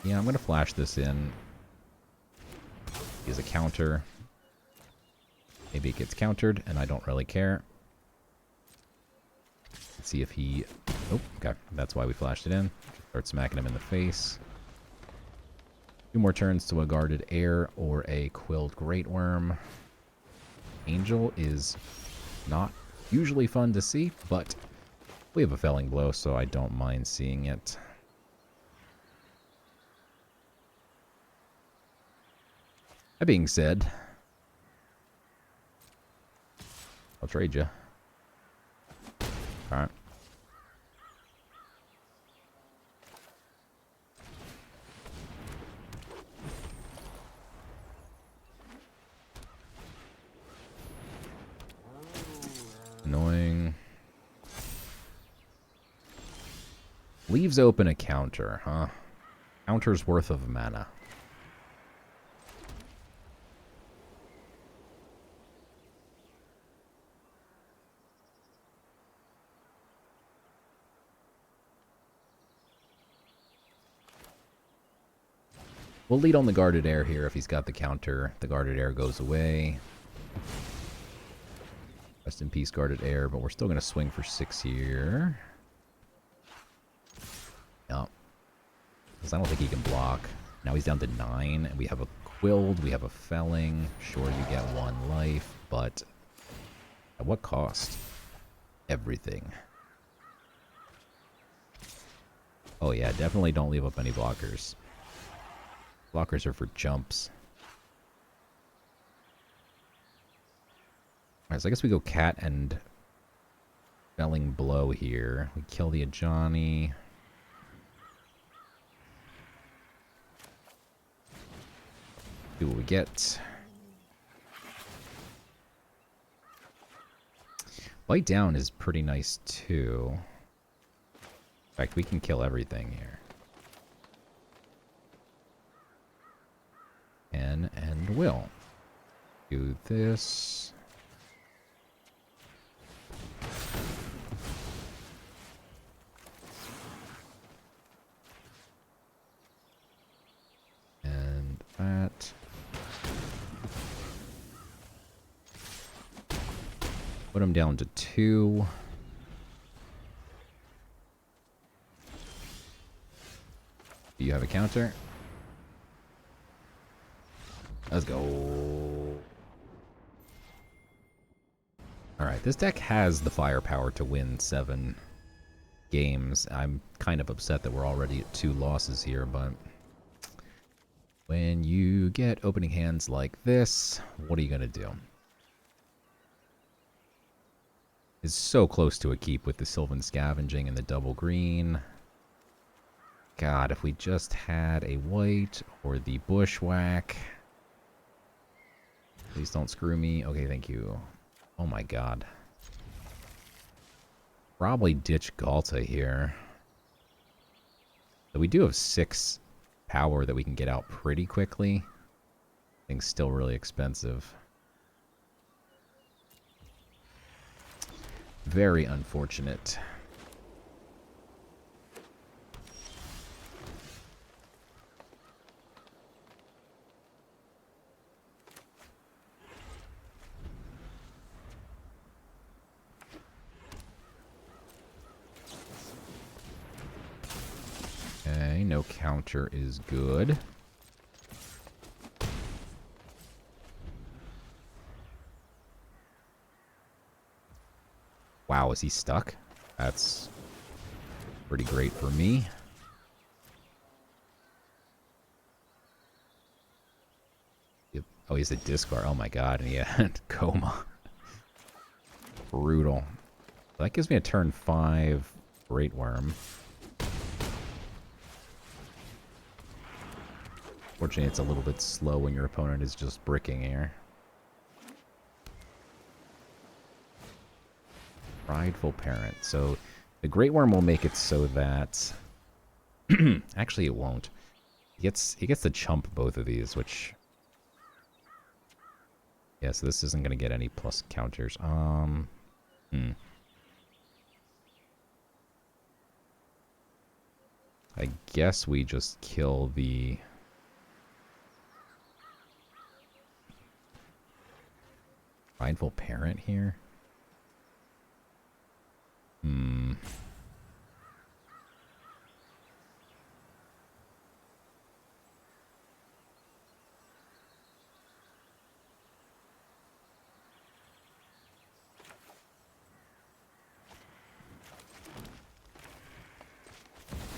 Yeah, I'm going to flash this in. Use a counter. Maybe it gets countered, and I don't really care. Let's see if he... Oh, okay. That's why we flashed it in. Start smacking him in the face. 2 more turns to a Guarded Air or a Quilled Great Worm. Angel is not usually fun to see, but we have a Felling Blow, so I don't mind seeing it. That being said, I'll trade you. Alright. Annoying. Leaves open a counter, huh? Counter's worth of mana. We'll lead on the Guarded Air here if he's got the counter. The Guarded Air goes away. Rest in peace, Guarded Air, but we're still going to swing for 6 here. No. Because I don't think he can block. Now he's down to 9, and we have a Quilled, we have a Felling. Sure, you get 1 life, but at what cost? Everything. Oh yeah, definitely don't leave up any blockers. Blockers are for jumps. Alright, so I guess we go Cat and Felling Blow here. We kill the Ajani. See what we get. Bite Down is pretty nice too. In fact, we can kill everything here. And will. Do this. And that. Put him down to 2. Do you have a counter? Let's go. Alright, this deck has the firepower to win 7 games. I'm kind of upset that we're already at 2 losses here, but when you get opening hands like this, what are you going to do? It's so close to a keep with the Sylvan Scavenging and the double green. God, if we just had a white or the bushwhack. Please don't screw me. Okay, thank you. Oh my god. Probably ditch Galta here. So we do have 6 power that we can get out pretty quickly. Thing's still really expensive. Very unfortunate. Okay, no counter is good. Wow, is he stuck? That's pretty great for me. Yep. Oh, he's a discard. Oh my god, and he had coma. Brutal. That gives me a turn 5 Great Wurm. Fortunately, it's a little bit slow when your opponent is just bricking here. Prideful Parent. So the Great Worm will make it so that... Actually, it won't. He gets to chump both of these, which... Yeah, so this isn't going to get any plus counters. I guess we just kill the... Prideful Parent here? I'm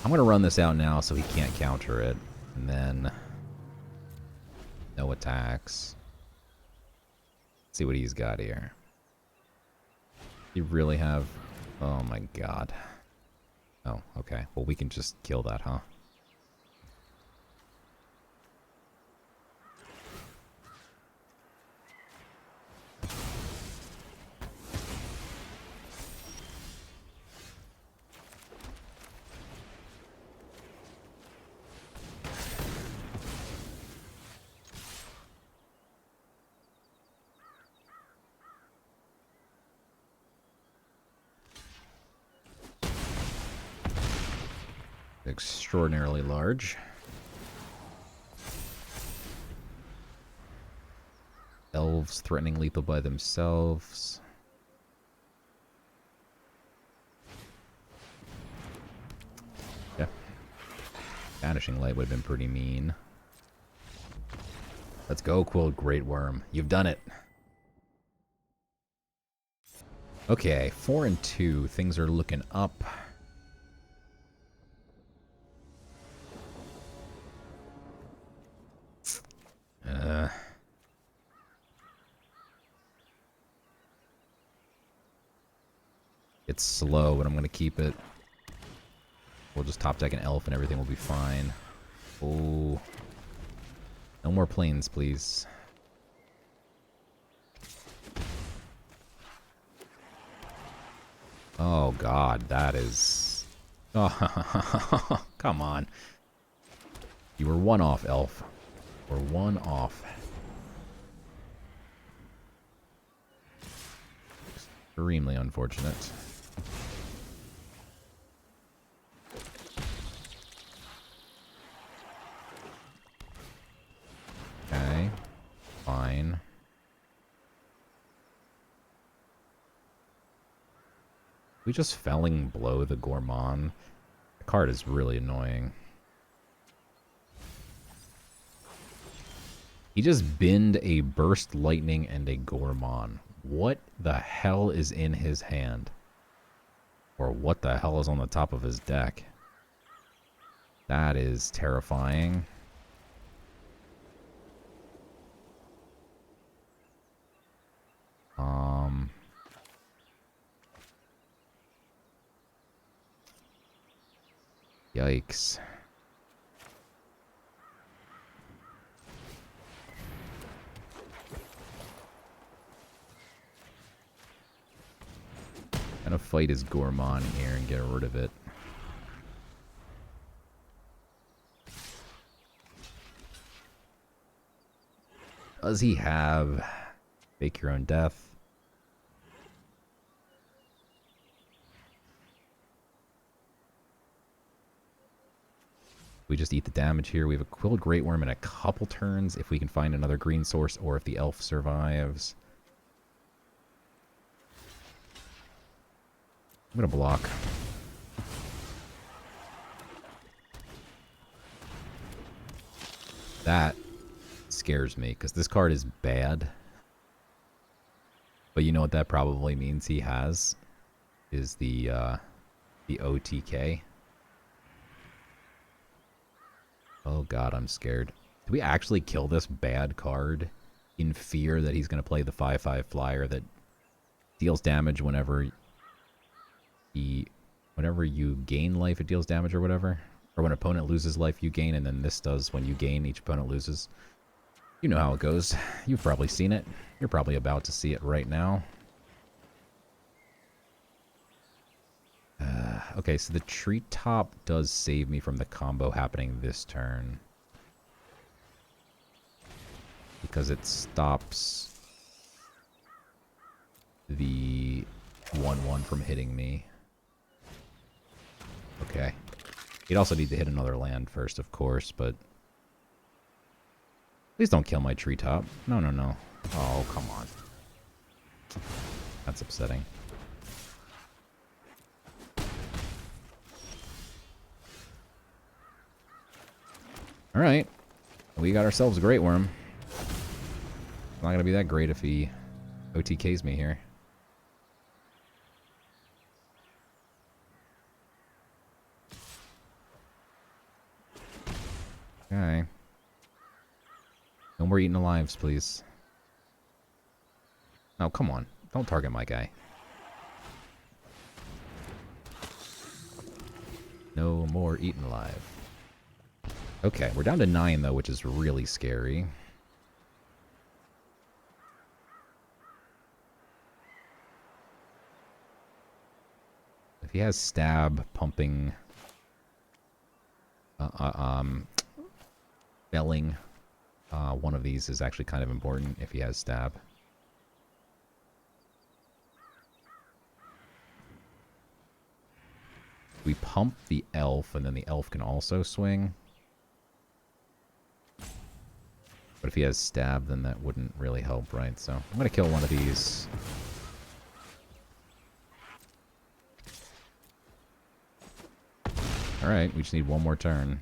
going to run this out now so he can't counter it. And then... No attacks. Let's see what he's got here. You really have... Oh my god. Oh, okay. Well, we can just kill that, huh? Extraordinarily large. Elves threatening lethal by themselves. Yeah. Vanishing Light would have been pretty mean. Let's go, quote Great Worm. You've done it. Okay, 4 and 2. Things are looking up. It's slow, but I'm going to keep it. We'll just top deck an elf and everything will be fine. Oh. No more planes, please. Oh, God. That is... Oh, come on. You were 1 off, elf. We're 1 off. Extremely unfortunate. Okay. Fine. We just Felling Blow the Gourmand. The card is really annoying. He just binned a Burst Lightning and a Gourmand. What the hell is in his hand? Or what the hell is on the top of his deck? That is terrifying. Yikes. Gonna fight his Gourmand here and get rid of it. Does he have Fake Your Own Death? We just eat the damage here. We have a Quilled Great Worm in a couple turns if we can find another green source or if the elf survives. I'm gonna block. That scares me because this card is bad. But you know what that probably means he has is the OTK. Oh god, I'm scared. Do we actually kill this bad card in fear that he's going to play the 5/5 flyer that deals damage whenever you gain life, it deals damage or whatever? Or when an opponent loses life, you gain, and then this does when you gain, each opponent loses. You know how it goes. You've probably seen it. You're probably about to see it right now. Okay, so the treetop does save me from the combo happening this turn. Because it stops the 1/1 from hitting me. Okay. You'd also need to hit another land first, of course, but... Please don't kill my treetop. No, no, no. Oh, come on. That's upsetting. Alright. We got ourselves a Great Worm. It's not going to be that great if he OTKs me here. Okay. No more eating alives, please. Oh, come on. Don't target my guy. No more eaten alive. Okay, we're down to 9, though, which is really scary. If he has stab, pumping, belling, one of these is actually kind of important if he has stab. We pump the elf, and then the elf can also swing. But if he has stab, then that wouldn't really help, right? So I'm going to kill one of these. Alright, we just need one more turn.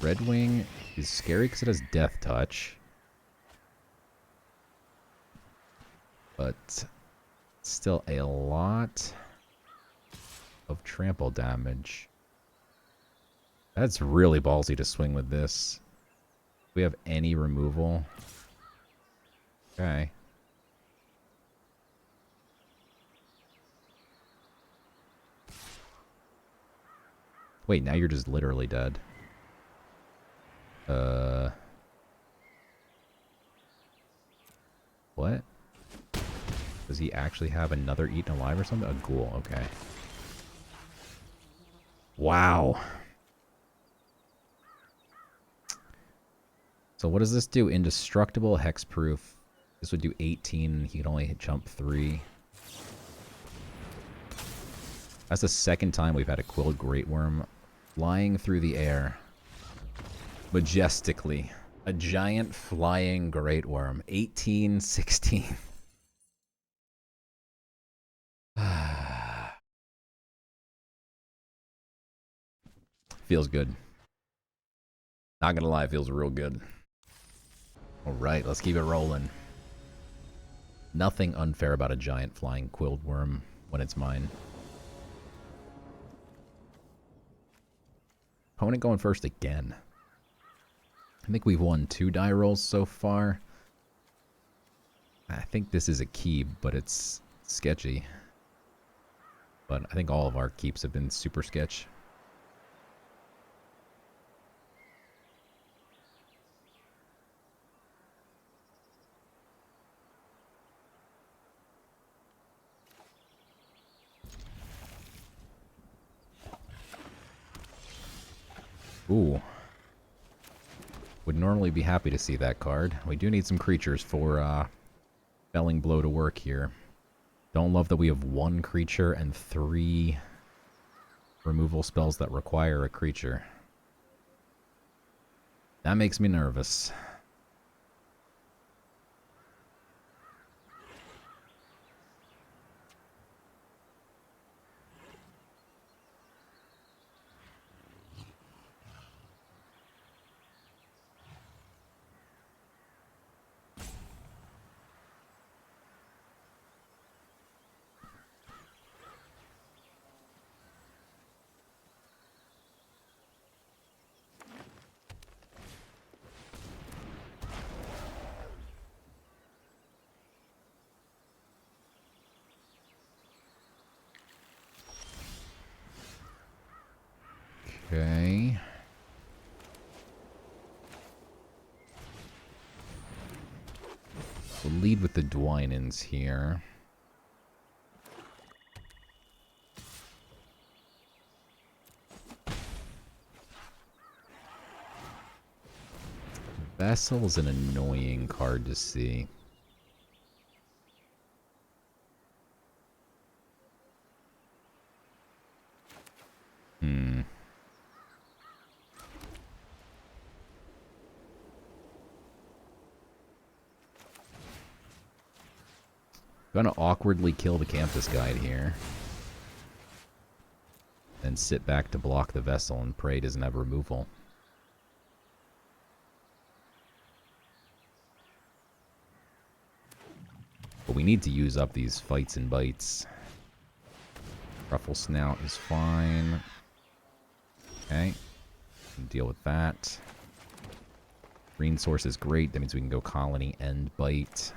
Red Wing is scary because it has Death Touch. But still a lot of trample damage. That's really ballsy to swing with this. Do we have any removal? Okay. Wait, now you're just literally dead. What? Does he actually have another eaten alive or something? A ghoul, okay. Wow. So what does this do? Indestructible, hexproof. This would do 18. He could only jump 3. That's the second time we've had a Quilled Great Worm flying through the air. Majestically. A giant flying Great Worm. 18, 16. Feels good. Not gonna lie, feels real good. Alright, let's keep it rolling. Nothing unfair about a giant flying Quilled Worm when it's mine. Opponent going first again. I think we've won 2 die rolls so far. I think this is a keep, but it's sketchy. But I think all of our keeps have been super sketch. Ooh. Would normally be happy to see that card. We do need some creatures for Felling Blow to work here. Don't love that we have 1 creature and 3 removal spells that require a creature. That makes me nervous. Okay. We'll lead with the Dwynens here. Vessel is an annoying card to see. Gonna awkwardly kill the Campus Guide here. Then sit back to block the Vessel and pray it doesn't have removal. But we need to use up these fights and bites. Ruffle Snout is fine. Okay. Can deal with that. Green Source is great. That means we can go Colony and Bite.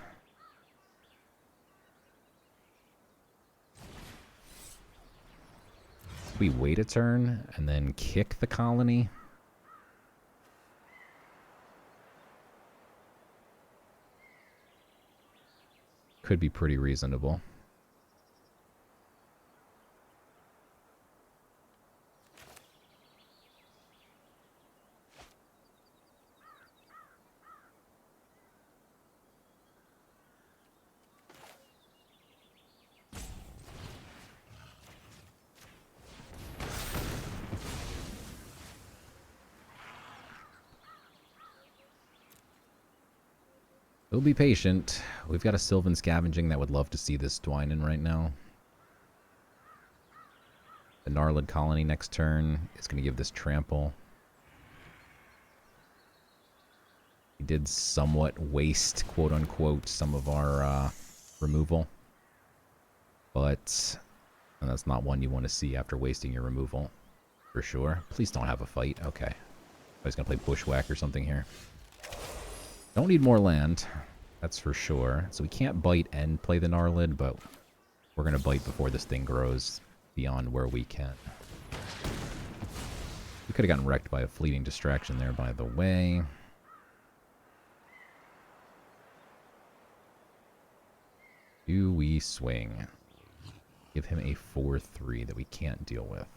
We wait a turn and then kick the Colony. Could be pretty reasonable. We'll be patient. We've got a Sylvan Scavenging that would love to see this Dwynen right now. The Gnarlid Colony next turn is going to give this Trample. We did somewhat waste, quote-unquote, some of our removal. But that's not one you want to see after wasting your removal, for sure. Please don't have a fight. Okay. I was going to play Bushwhack or something here. Don't need more land, that's for sure. So we can't bite and play the Gnarlid, but we're going to bite before this thing grows beyond where we can. We could have gotten wrecked by a fleeting distraction there, by the way. Do we swing? Give him a 4/3 that we can't deal with.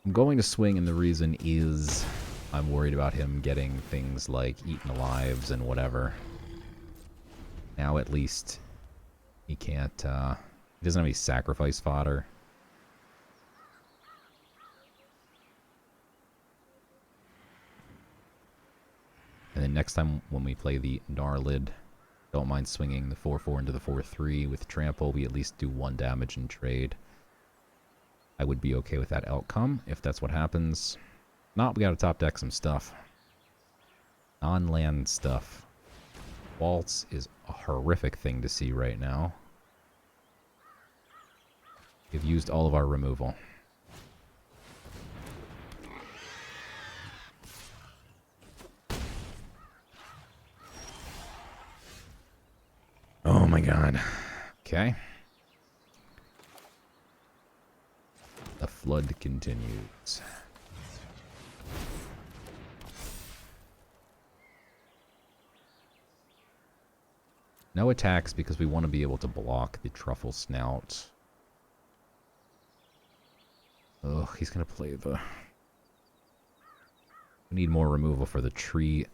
I'm going to swing, and the reason is I'm worried about him getting things like Eaten Alives and whatever. Now at least he can't, he doesn't have any sacrifice fodder. And then next time when we play the Gnarlid, don't mind swinging the 4/4 into the 4/3 with Trample. We at least do 1 damage in trade. I would be okay with that outcome, if that's what happens. Not, we gotta top deck some stuff. Non-land stuff. Waltz is a horrific thing to see right now. We've used all of our removal. Oh my god. Okay. The flood continues. No attacks because we want to be able to block the Truffle Snout. Ugh, he's going to play the... We need more removal for the tree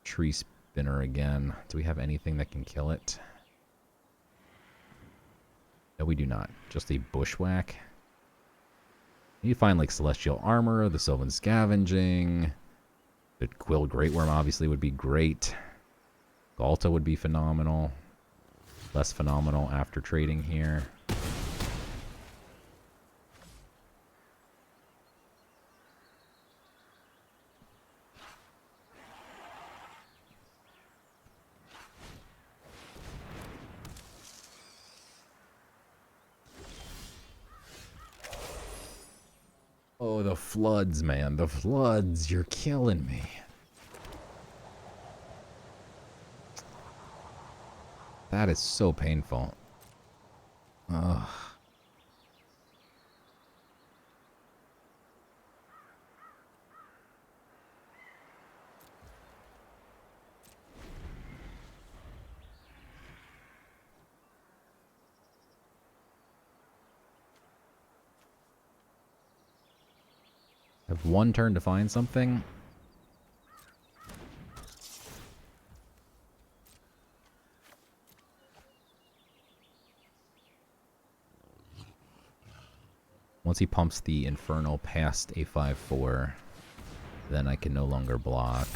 spinner again. Do we have anything that can kill it? No, we do not. Just a bushwhack. You find like Celestial Armor, the Sylvan Scavenging. The Quilled Great Worm obviously would be great. Galta would be phenomenal. Less phenomenal after trading here. Oh, the floods, man. The floods. You're killing me. That is so painful. Ugh. Have one turn to find something. Once he pumps the Infernal past a 5/4, then I can no longer block.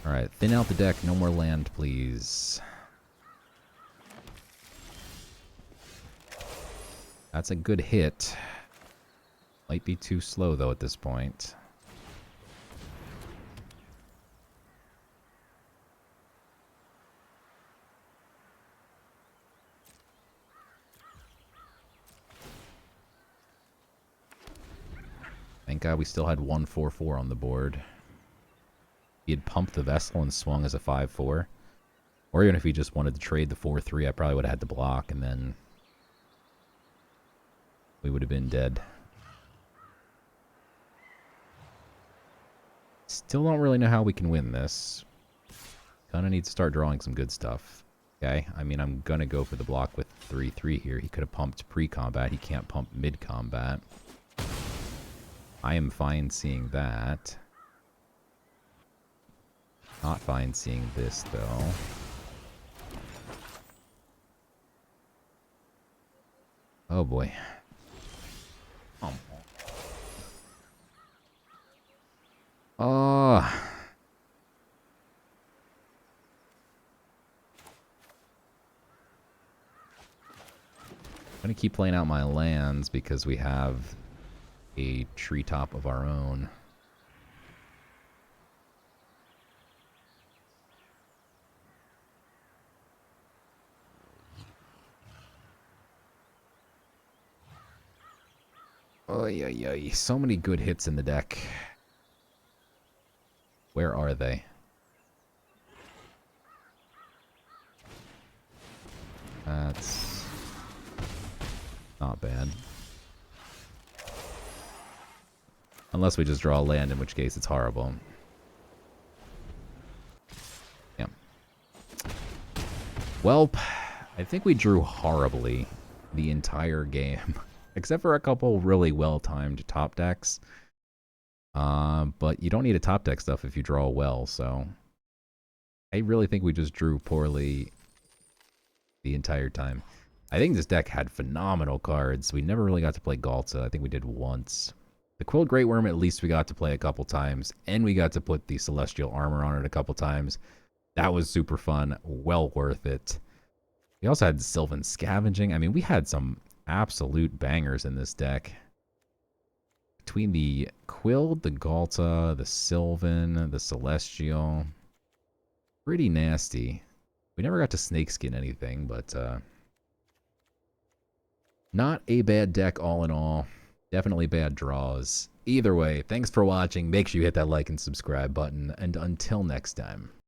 Alright, thin out the deck. No more land, please. That's a good hit. Might be too slow, though, at this point. Thank God we still had 1/4/4 on the board. He had pumped the Vessel and swung as a 5/4. Or even if he just wanted to trade the 4/3, I probably would have had to block, and then we would have been dead. Still don't really know how we can win this. Gonna need to start drawing some good stuff. Okay, I mean, I'm gonna go for the block with 3/3 here. He could have pumped pre-combat. He can't pump mid-combat. I am fine seeing that. Not fine seeing this, though. Oh, boy. Oh. I'm going to keep playing out my lands because we have a treetop of our own. Oy, oy, oy. So many good hits in the deck. Where are they? That's not bad. Unless we just draw a land, in which case it's horrible. Yeah. Welp, I think we drew horribly the entire game. Except for a couple really well-timed top decks. But you don't need a top deck stuff if you draw well, so... I really think we just drew poorly the entire time. I think this deck had phenomenal cards. We never really got to play Galta. I think we did once. The Quilled Great Worm, at least we got to play a couple times. And we got to put the Celestial Armor on it a couple times. That was super fun. Well worth it. We also had Sylvan Scavenging. I mean, we had some absolute bangers in this deck. Between the Quilled, the Galta, the Sylvan, the Celestial. Pretty nasty. We never got to snakeskin anything, but not a bad deck all in all. Definitely bad draws. Either way, thanks for watching. Make sure you hit that like and subscribe button. And until next time.